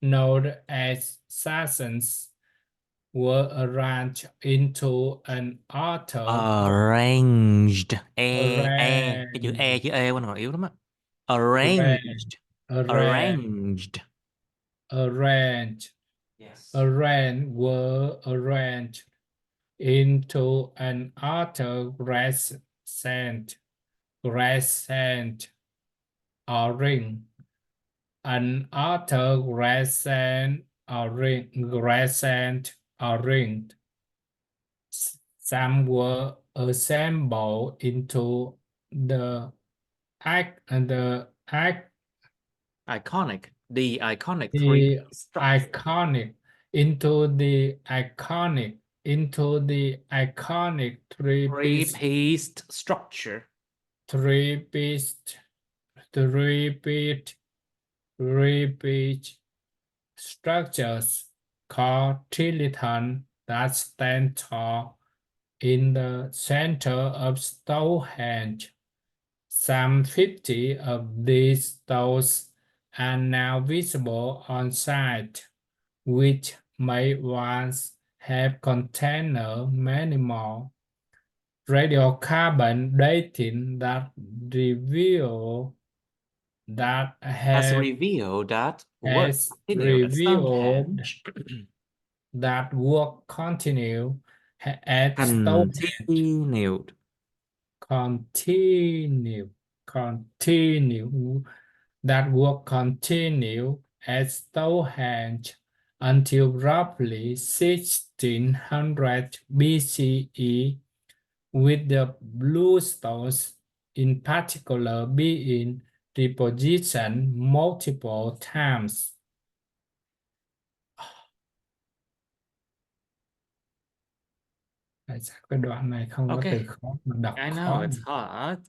A: known as sasons were arranged into an outer
B: arranged. Cái chữ chữ e của nó yếu lắm á. Arranged. Yes.
A: Were arranged into an outer crescent or ring. An outer crescent or ring. Some were assembled into the
B: iconic three
A: three-piece
B: three-pieced structure
A: three-piece structures called trilithon that stand tall in the center of Stonehenge. Some 50 of these stones are now visible on site, which may once have contained many more. Radiocarbon dating that reveal that
B: Has revealed that work
A: has
B: continued at
A: revealed
B: Stonehenge.
A: that work at Stonehenge
B: Continued.
A: continue that work continue at Stonehenge until roughly 1600 BCE, with the blue stones in particular being repositioned multiple times. Tại sao cái đoạn này không có từ
B: Okay,
A: khó mà đọc
B: I know
A: khó
B: it's hard,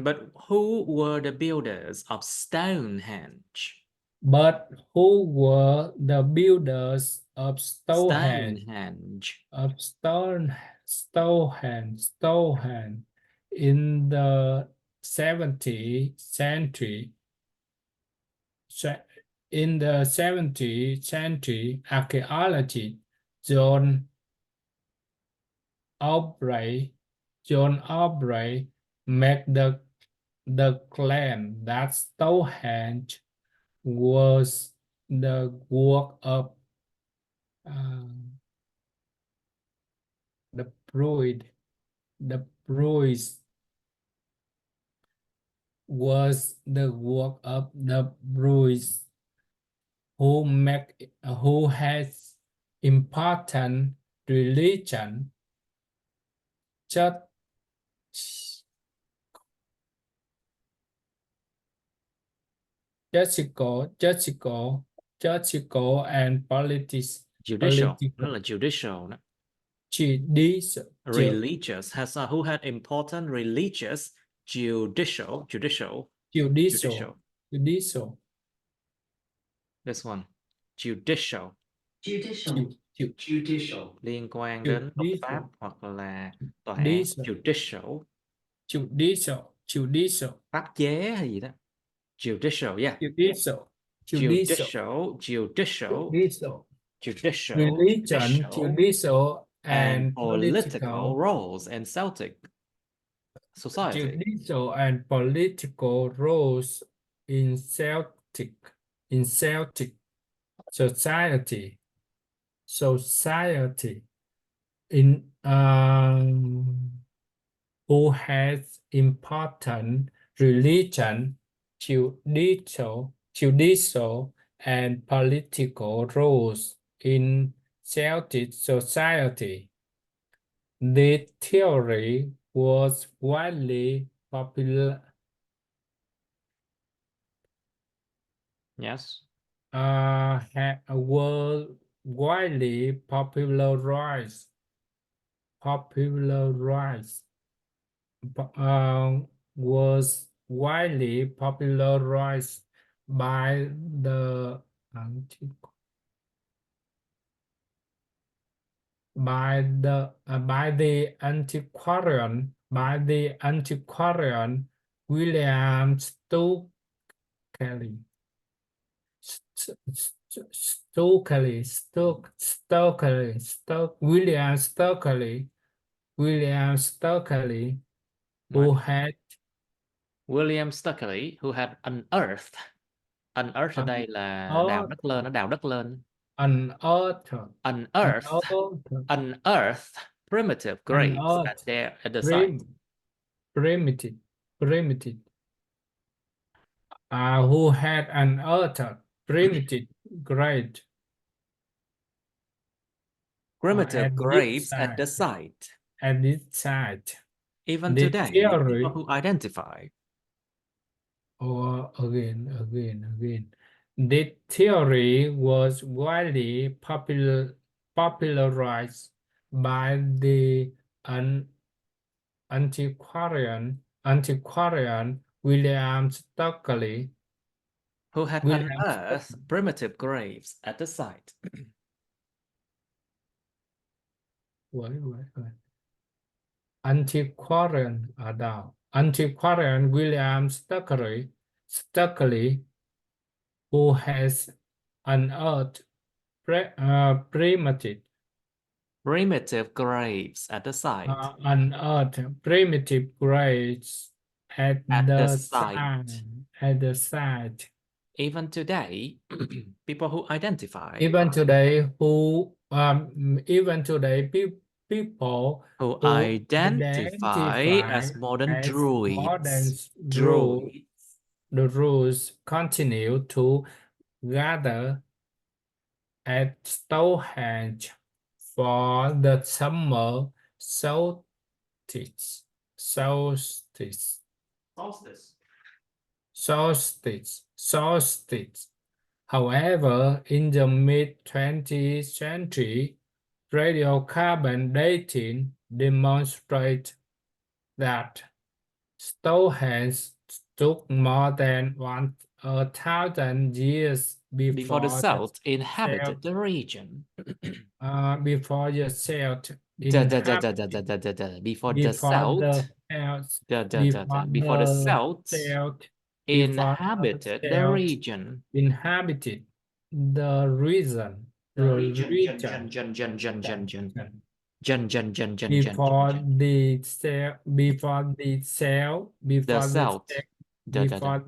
B: but who were the builders of Stonehenge?
A: But who were the builders of Stonehenge?
B: Stonehenge.
A: Stonehenge in the 17th century. In the 17th century, archaeologist John Aubrey made the claim that Stonehenge was the work of the Bruce was the work of the Bruce who has important religion church judicial and
B: Judicial. Nó
A: political
B: là judicial đó.
A: judicial
B: Religious has who had important religious judicial. This one. Judicial. Liên quan đến luật pháp hoặc là tòa án.
A: Judicial
B: Pháp chế hay gì đó. Judicial, yeah.
A: Judicial religion, judicial and
B: political roles in Celtic society.
A: Judicial and political roles in Celtic society. In who has important religion, judicial and political roles in Celtic society. The theory was widely popular.
B: Yes.
A: Was widely popularized was widely popularized by the antiquarian William William Stokely, who had
B: William Stokely, who had unearthed ở đây là đào đất lên, nó đào đất lên. Unearthed primitive graves at the site.
A: Primitive. Who had unearthed primitive graves
B: at the site.
A: At this site.
B: Even
A: The
B: today,
A: theory,
B: people who identify.
A: Or again. The theory was widely popularized by the antiquarian antiquarian William Stockley.
B: who had
A: William
B: unearthed primitive graves at the site.
A: Antiquarian ở đâu? Antiquarian William Stockley, who has unearthed
B: Primitive graves at the site.
A: unearthed primitive graves at
B: At the
A: the
B: site.
A: site.
B: Even today, people who identify
A: Even today, people
B: who
A: who
B: identify as modern
A: as modern
B: druids. Druids.
A: the rules continue to gather at Stonehenge for the summer solstice. Solstice. Solstice. However, in the mid-20th century, radiocarbon dating demonstrates that Stonehenge took more than 1,000 years
B: Before the
A: before
B: Celts inhabited the region.
A: before the Celts
B: Before the Celt. Before the Celts inhabited the region.
A: Inhabited the region. Before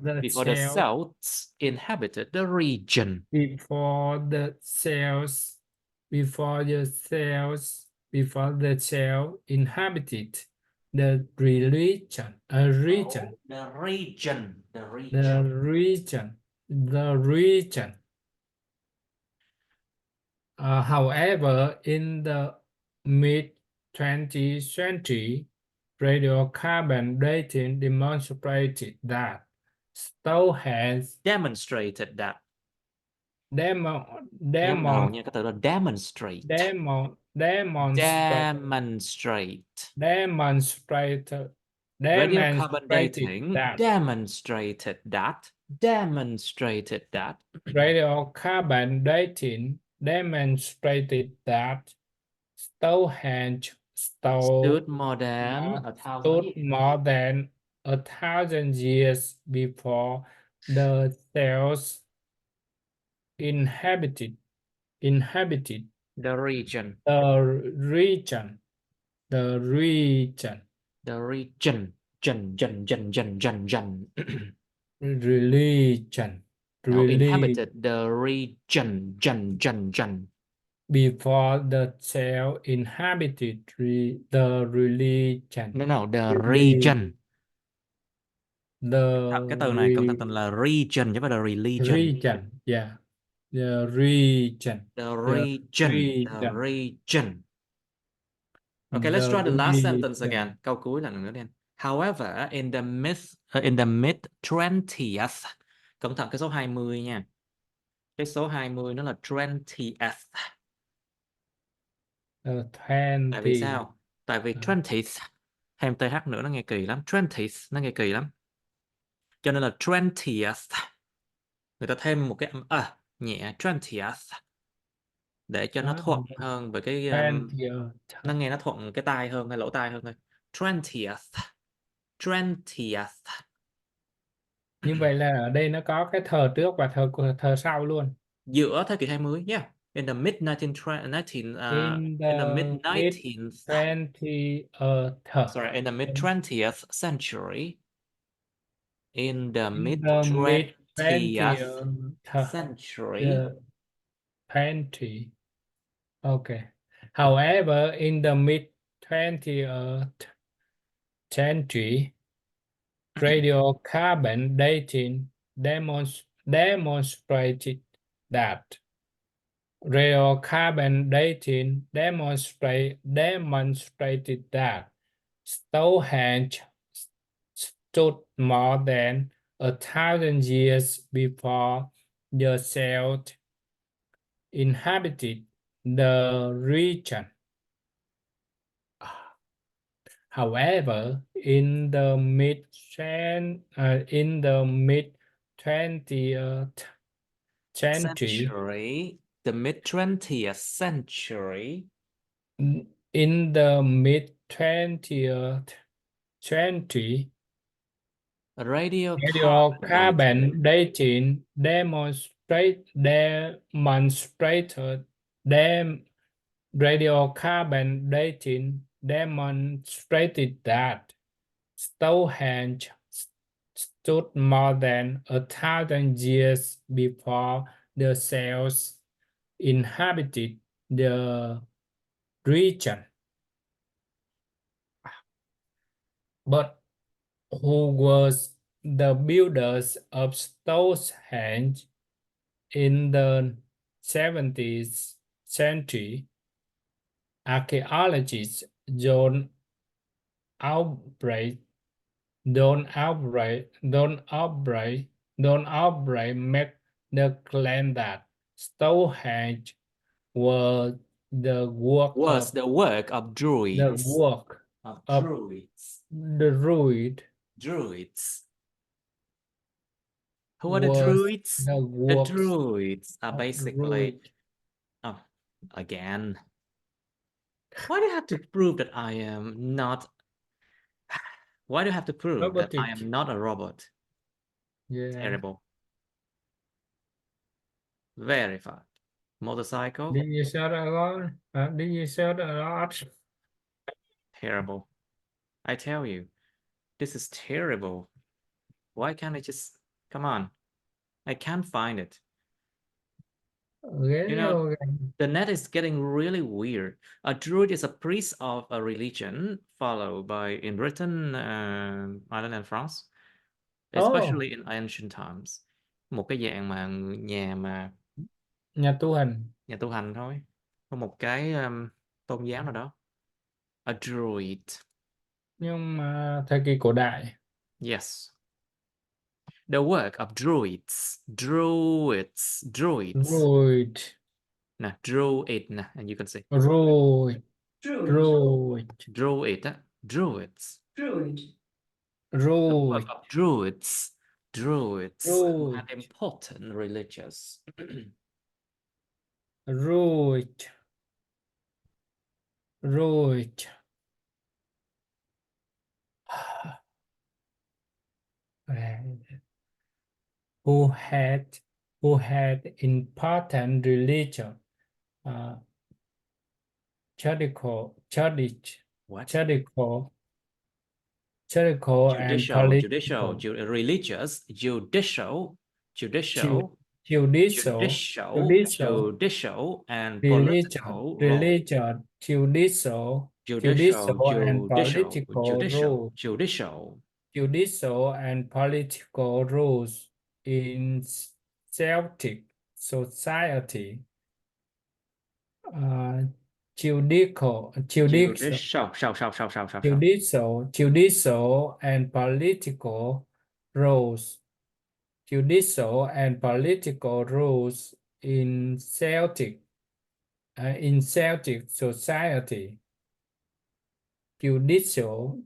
A: the
B: Celts inhabited the region.
A: Before the Celts inhabited the region. However, in the mid-20th century, radiocarbon dating demonstrated that Stonehenge
B: Demonstrated that.
A: demonstrate
B: Radiocarbon dating
A: that
B: demonstrated that.
A: radiocarbon dating demonstrated that Stonehenge
B: Stood more than
A: a thousand years before the Celts inhabited
B: the region. Inhabited the region.
A: Before the Celts inhabited the religion.
B: No, the region.
A: The
B: Cái từ này cẩn thận là region chứ không phải là religion.
A: Region, yeah. The region.
B: Okay, let's try the last sentence again. Câu cuối là nữa đi. However, in the mid 20th, cẩn thận cái số 20 nha. Cái số 20 nó là 20th. Tại vì sao? Tại vì 20th thêm th nữa nó nghe kỳ lắm. 20th nó nghe kỳ lắm. Cho nên là 20th. Người ta thêm một cái âm nhẹ 20th để cho nó thuận hơn với cái nó nghe nó thuận cái tai hơn hay lỗ tai hơn thôi. 20th.
A: Như vậy là ở đây nó có cái thờ trước và thờ sau luôn.
B: Giữa thế kỷ 20, yeah. In the mid 19th sorry, in the mid 20th century. In the mid 20th century.
A: Okay. However, in the mid 20th century, radiocarbon dating demonstrated that Stonehenge stood more than 1,000 years before the Celts inhabited the region. However, in the mid 20th century,
B: The mid-20th century.
A: in the mid 20th century,
B: Radiocarbon dating.
A: Radiocarbon dating demonstrated that Stonehenge stood more than 1,000 years before the Celts inhabited the region. But who was the builders of Stonehenge in the 17th century? Archaeologist Albright, John Albright made the claim that Stonehenge was the work
B: Was
A: of
B: the work of druids.
A: the work
B: Of
A: of
B: druids.
A: the druid
B: Druids. Who are the
A: was
B: druids?
A: the
B: The
A: works
B: druids are
A: of
B: basically...
A: druid.
B: Oh, again. Why do you have to prove that I am not... Why do you have to prove that I
A: Robotic.
B: am not a robot?
A: Yeah.
B: Terrible. Verified. Motorcycle.
A: Did you search a lot? Did you search a lot?
B: Terrible. I tell you, this is terrible. Why can't I just... Come on. I can't find it.
A: Okay,
B: You know,
A: okay.
B: the net is getting really weird. A druid is a priest of a religion followed by in Britain, Ireland and France,
A: Oh,
B: especially in ancient times. Một cái dạng mà
A: nhà tu hành.
B: nhà tu hành thôi. Có một cái tôn giáo nào đó. A druid.
A: Nhưng mà thời kỳ cổ đại.
B: Yes. The work of druids. Druids.
A: Druid.
B: Nè, druid nè, and you can see.
A: Druid.
C: Druid.
A: Druid.
B: Druid á. Druids.
C: Druid.
B: The work
A: Druid.
B: of druids. Druids who had
A: Druid.
B: important religious.
A: Druid. Druid. Who had important religion,
B: What?
A: judicial and political.
B: Religious, judicial, and political role.
A: Judicial and political rules in Celtic society. Judicial and political rules. Judicial and political rules in Celtic society. Judicial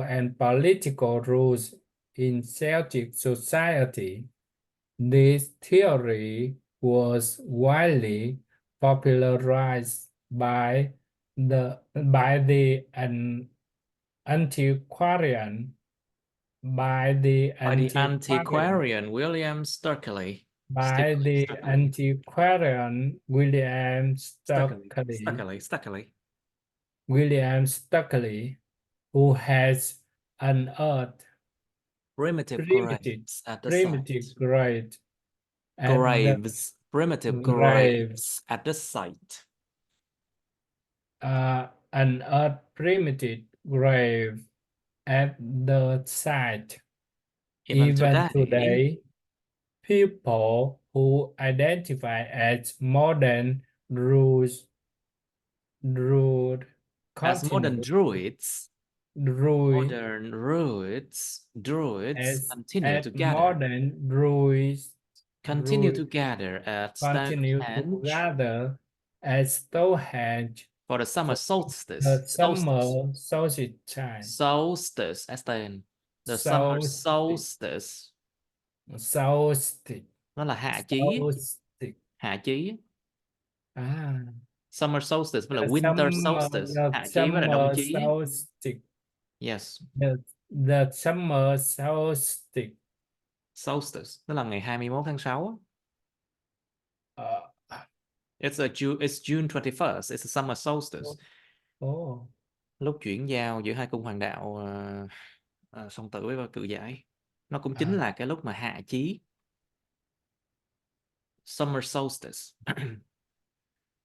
A: and political rules in Celtic society. This theory was widely popularized by the antiquarian
B: William Sturkley.
A: William Sturkley, who has unearthed
B: primitive graves at the site.
A: Unearthed primitive grave at the site. Even today, people who identify as modern druids continue
B: to gather at Stonehenge For the summer solstice.
A: The summer
B: Solstice.
A: solstice.
B: Solstice. S-T-N. The summer solstice.
A: Solstice.
B: Nó là hạ chí.
A: Solstice.
B: Hạ chí.
A: À.
B: Summer solstice với là
A: The
B: winter
A: summer,
B: solstice.
A: the
B: Hạ chí với là đông
A: summer
B: chí.
A: solstice.
B: Yes.
A: The summer solstice.
B: Solstice. Nó là ngày 21 tháng 6. It's June 21st. It's a summer solstice.
A: Oh.
B: Lúc chuyển giao giữa hai cung hoàng đạo song tử và cự giải. Nó cũng chính là cái lúc mà hạ chí. Summer solstice.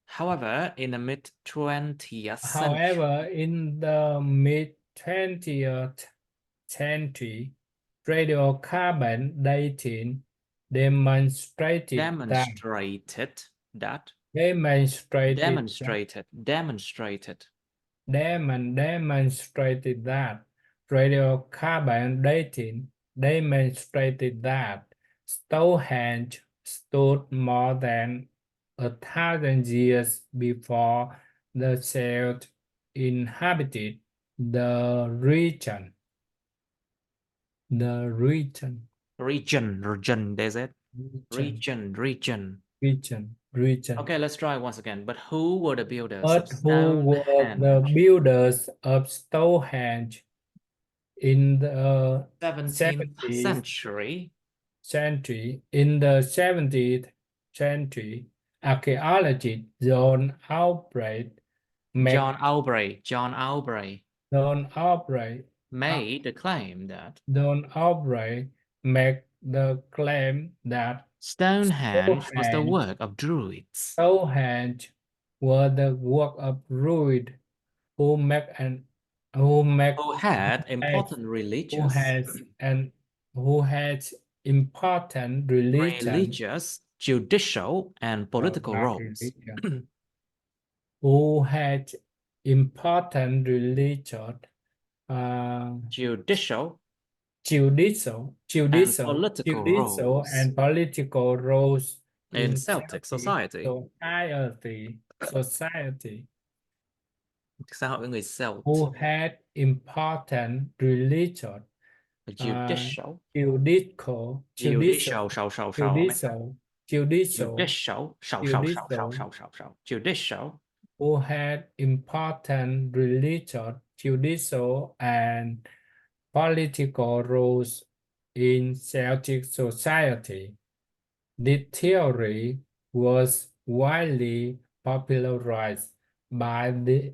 B: However, in the mid-20th century.
A: However, in the mid-20th century, radiocarbon dating demonstrated that radiocarbon dating demonstrated that Stonehenge stood more than 1,000 years before the Celts inhabited the region. The region.
B: Region, there's it. Region. Okay, let's try once again. But who were the builders
A: But
B: of
A: who were the
B: Stonehenge?
A: builders of Stonehenge in the
B: 17th century?
A: In the 17th century, archaeologist John Aubrey made
B: the claim that Stonehenge was the work of druids.
A: Stonehenge were the work of druids who
B: had important religious, judicial, and political roles.
A: Who had important religious,
B: judicial,
A: and political roles
B: in Celtic society. Xã hội của người Celt.
A: Who had important religious,
B: judicial,
A: who had important religious, judicial, and political roles in Celtic society. This theory was widely popularized by the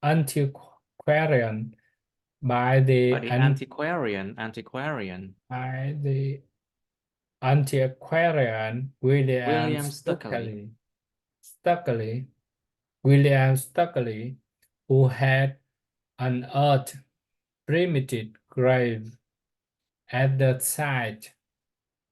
A: antiquarian William Stuckley, who had unearthed primitive graves at the site.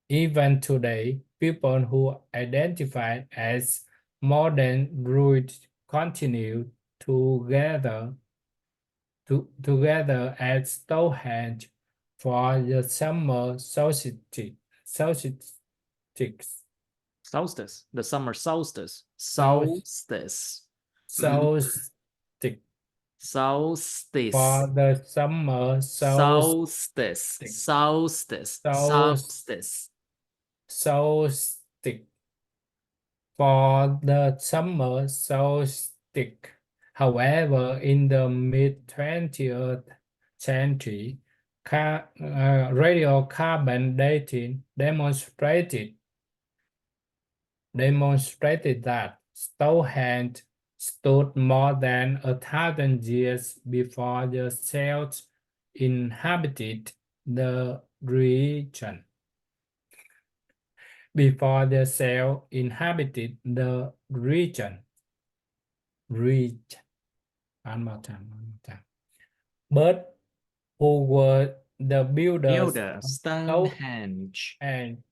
A: Even today, people who identify as modern Druids continue together at Stonehenge for the summer solstice.
B: The summer solstice.
A: For the summer solstice. For the summer solstice. However, in the mid-20th century, radiocarbon dating demonstrated that Stonehenge stood more than 1,000 years before the Celts inhabited the region. Before the Celts inhabited the region. One more time. But who were the builders of
B: Stonehenge?
A: And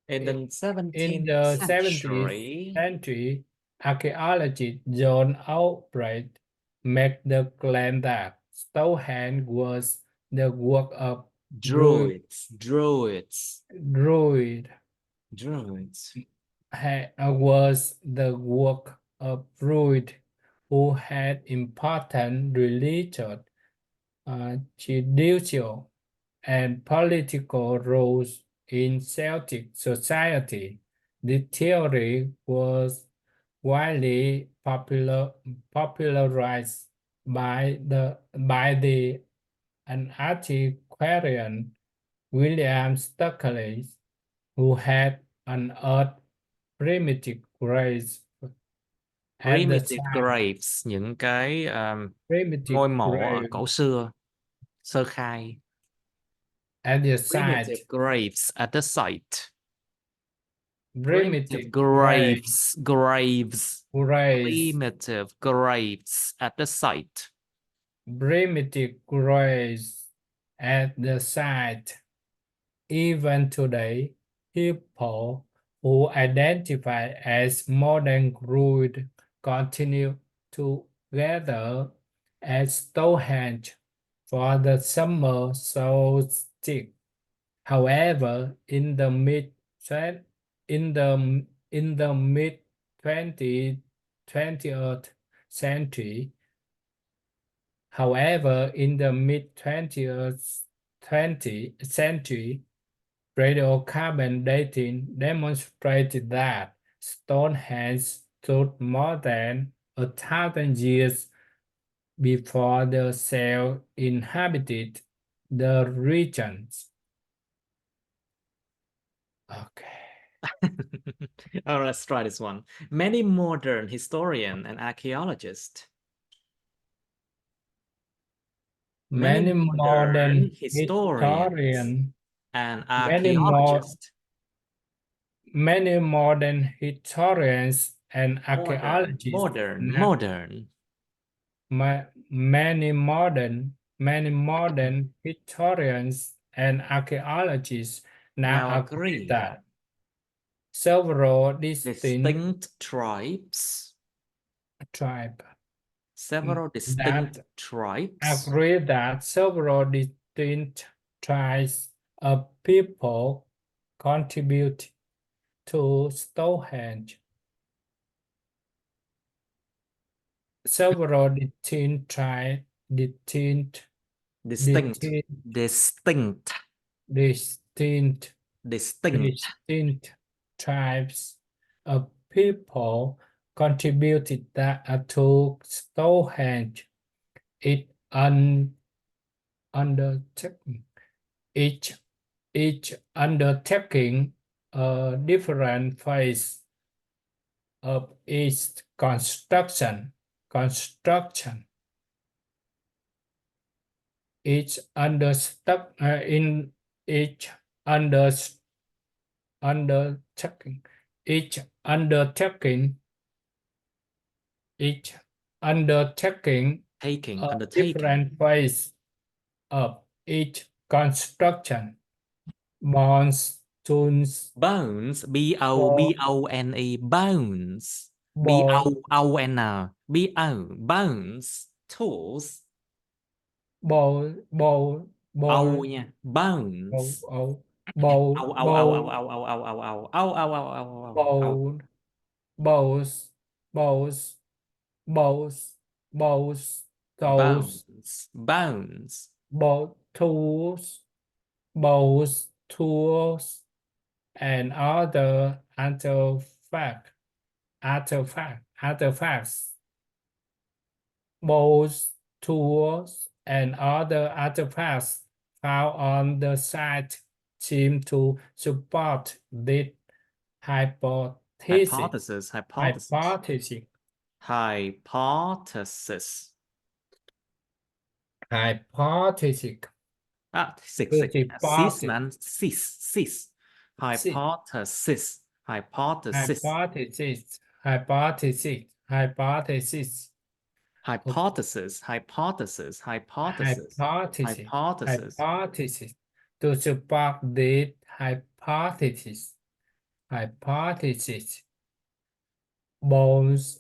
B: in the 17th
A: century, archaeologist John Aubrey made the claim that Stonehenge was the work of
B: druids.
A: was the work of Freud, who had important religious, judicial, and political roles in Celtic society. The theory was widely popularized by the antiquarian William Stukeley, who had unearthed primitive graves at the
B: Primitive
A: site.
B: graves, những cái
A: Primitive
B: ngôi mộ ở
A: grave
B: cổ xưa, sơ khai.
A: at the site.
B: Primitive graves at the site.
A: Primitive
B: graves.
A: graves.
B: Primitive graves at the site.
A: Primitive graves at the site. Even today, people who identify as modern Druid continue to gather at Stonehenge for the summer solstice. However, in the mid 20th century, radiocarbon dating demonstrated that Stonehenge stood more than 1,000 years before the Celts inhabited the regions. Okay.
B: Oh, let's try this one. Many modern historians and archaeologists.
A: Many modern
B: historians
A: historians
B: and
A: many
B: archaeologists.
A: many modern historians and archaeologists
B: Modern.
A: many modern historians and archaeologists now agree that several distinct
B: tribes.
A: Several
B: distinct tribes.
A: Agree that several distinct tribes of people contribute to Stonehenge. Several distinct tribes of people contributed to Stonehenge. Each undertaking a different phase of its construction. Each undertaking different phase of each construction. Bones, tools.
B: Bones, B-O-B-O-N-E, bones. B-O-O-N, B-O, bones, tools. Âu nha, bones.
A: Tools, and other artifacts. Both tools and other artifacts found on the site seem to support this hypothesis. To support this hypothesis, both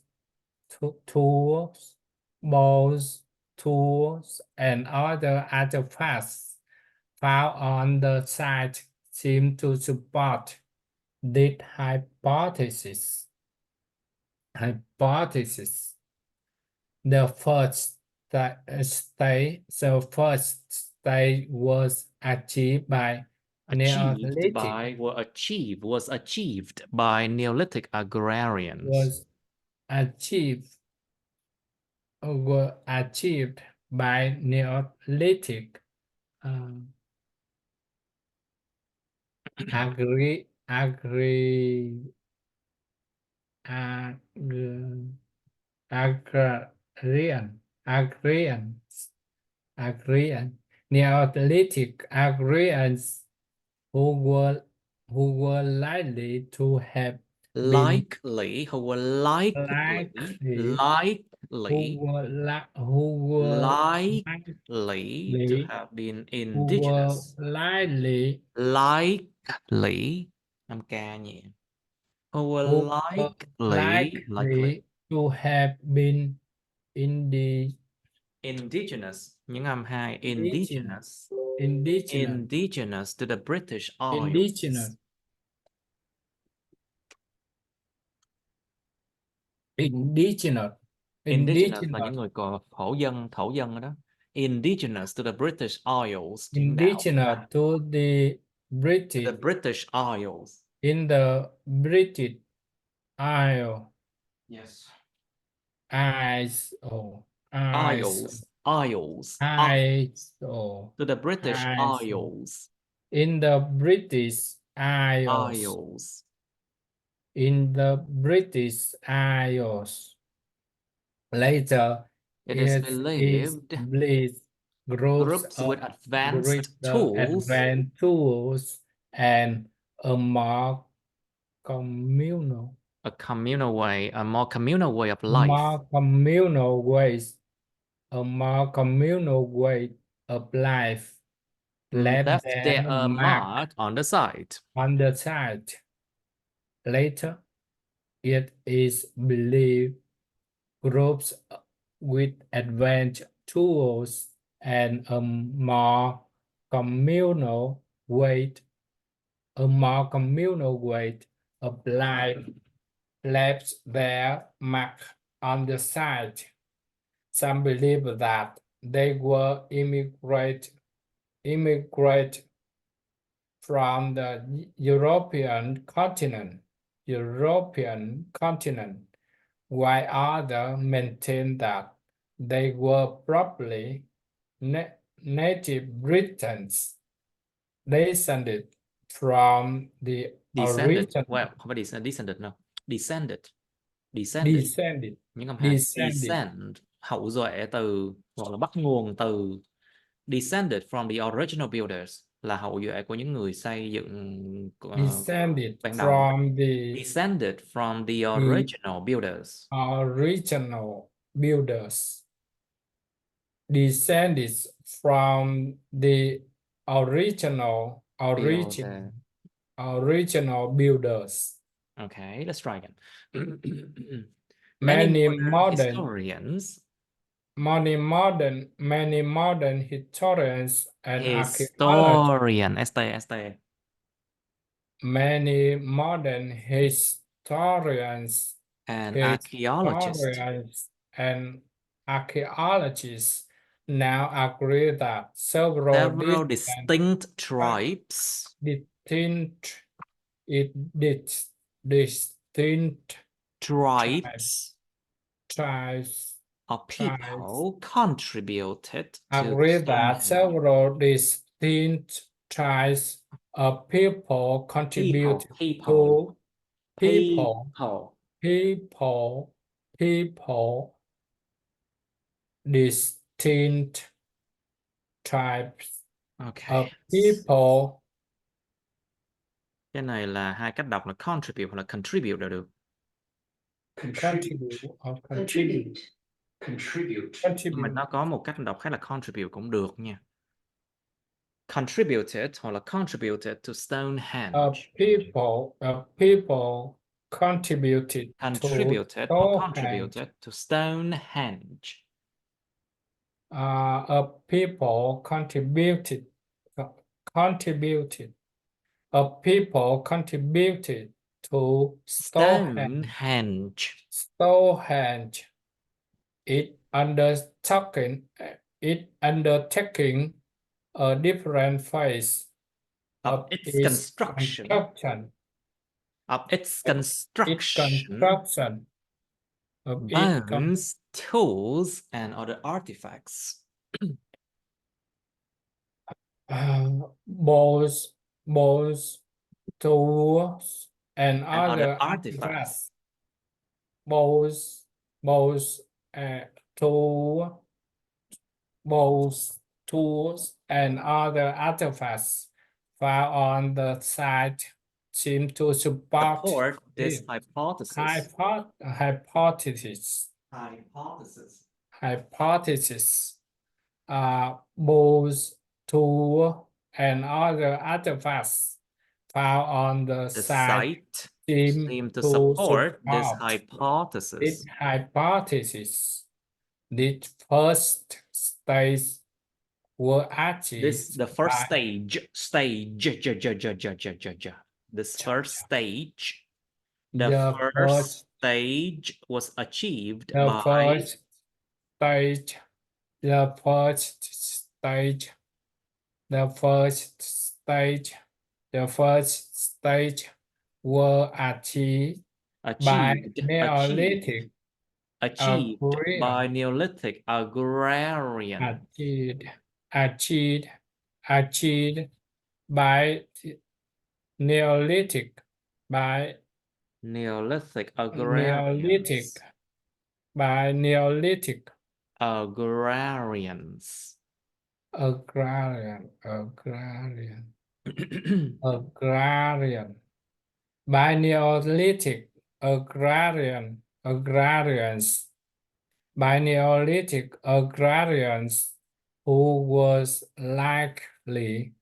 A: tools, and other artifacts found on the site seem to support This hypothesis. The first stage was achieved by Neolithic.
B: Was achieved by Neolithic agrarians.
A: Was achieved by Neolithic agrarians Neolithic agrarians who were likely to have been
B: Likely, who were likely to have been indigenous. Likely, 5K nhỉ. Who were likely
A: to have been indigenous
B: indigenous. Những âm 2. Indigenous to the British Isles.
A: Indigenous
B: là những người thổ dân ở đó. Indigenous to the British Isles.
A: indigenous to the
B: British Isles.
A: In the British Isles.
B: Yes.
A: Isles.
B: To the British Isles.
A: In the British Isles. In the British Isles. Later,
B: it is believed groups with advanced
A: tools and a more communal
B: way of life.
A: A more communal way of life left their mark
B: on the site.
A: Later, it is believed groups with advanced tools and a more communal way of life left their mark on the site. Some believe that they were immigrate from the European continent, while others maintain that they were probably native Britons descended from the original.
B: Well, không phải descended đâu. Descended. Những âm 2. Descend, hậu duệ từ, hoặc là bắt nguồn từ. Descended from the original builders, là hậu duệ của những người xây dựng
A: Descended
B: ban đầu. Descended from the original builders.
A: Descended from the original builders.
B: Okay, let's try again.
A: Many modern historians and archaeologists. Many modern historians
B: and
A: archaeologists now agree that several
B: distinct tribes of people contributed
A: agree that several distinct tribes of people contribute to distinct tribes of people.
B: Cái này là hai cách đọc là contribute hoặc là contribute đều được.
C: Contribute.
B: Nhưng mà nó có một cách đọc khác là contribute cũng được nha. Contributed hoặc là contributed to Stonehenge.
A: People contributed
B: to Stonehenge.
A: People contributed to
B: Stonehenge.
A: Stonehenge. It undertaking a different phase
B: Of its construction. Of its construction. Bones, tools, and other artifacts.
A: Bones, tools, and other
B: artifacts.
A: Bones, tools, and other artifacts found on the site seem to support
B: this hypothesis.
A: Hypothesis. Bones, tools, and other artifacts found on the site seem to support
B: this hypothesis.
A: The first stage were achieved.
B: The first stage. This first stage. The first stage was achieved by.
A: The first stage were achieved by Neolithic
B: agrarian.
A: Achieved by Neolithic
B: agrarians.
A: Agrarian. By Neolithic agrarians. By Neolithic agrarians who were likely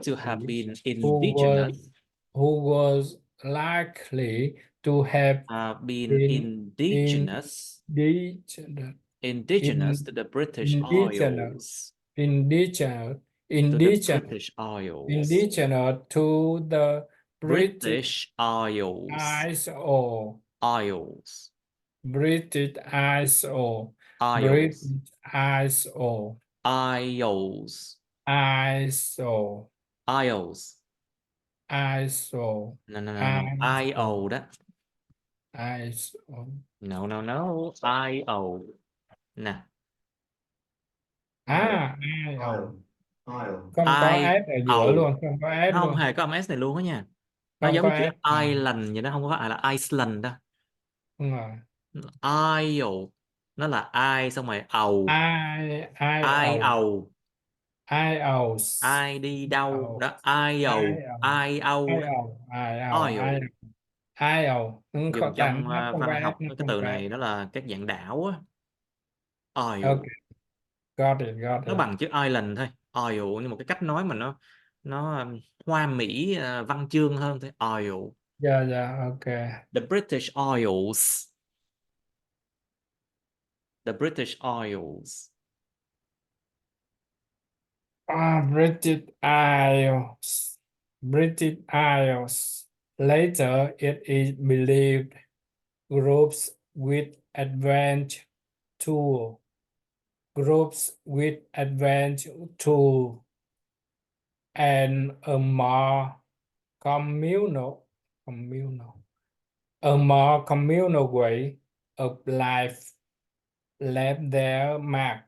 B: to have been indigenous.
A: Who was likely to have
B: been indigenous to the British Isles.
A: Indigenous to the
B: British Isles.
A: British Isles.
B: No. I-O đó. No. I-O. Nè.
A: Không có S ở giữa luôn, không có S
B: không
A: luôn.
B: hề có âm S này luôn á nha. Nó
A: Không
B: giống
A: có
B: chữ
A: S nào.
B: Ireland vậy đó, không có phải là Iceland đâu.
A: Đúng rồi.
B: Isle. Nó là I xong rồi ầu.
A: Ai
B: đi đâu đó. Ai dùng trong văn học cái từ này đó là các dạng đảo á. Isle.
A: Okay. Got it.
B: Nó bằng chữ Ireland thôi. Isle nhưng một cái cách nói mà nó hoa mỹ văn chương hơn thôi. Isle.
A: Yeah, okay.
B: The British Isles.
A: British Isles. Later, it is believed groups with advanced tools and a more communal way of life left their mark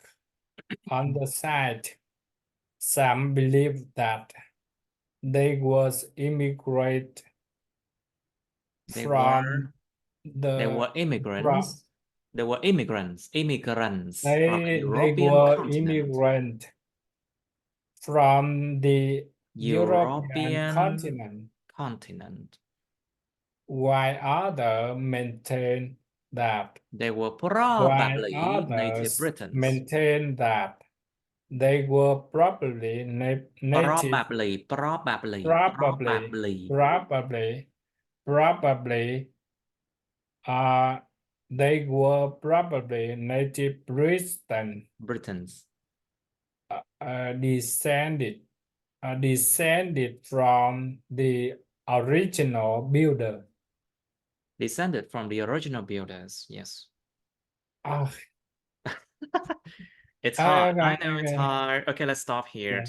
A: on the site. Some believe that they were immigrants from
B: immigrants from
A: from the
B: European
A: continent. While others maintain that
B: they were probably native Britons.
A: Maintain that they were probably native. They were probably native
B: Britons.
A: Descended from the original builder.
B: Descended from the original builders. Yes.
A: Oh,
B: It's hard. I
A: okay,
B: know it's
A: okay.
B: hard. Okay, let's stop here.
A: Yeah,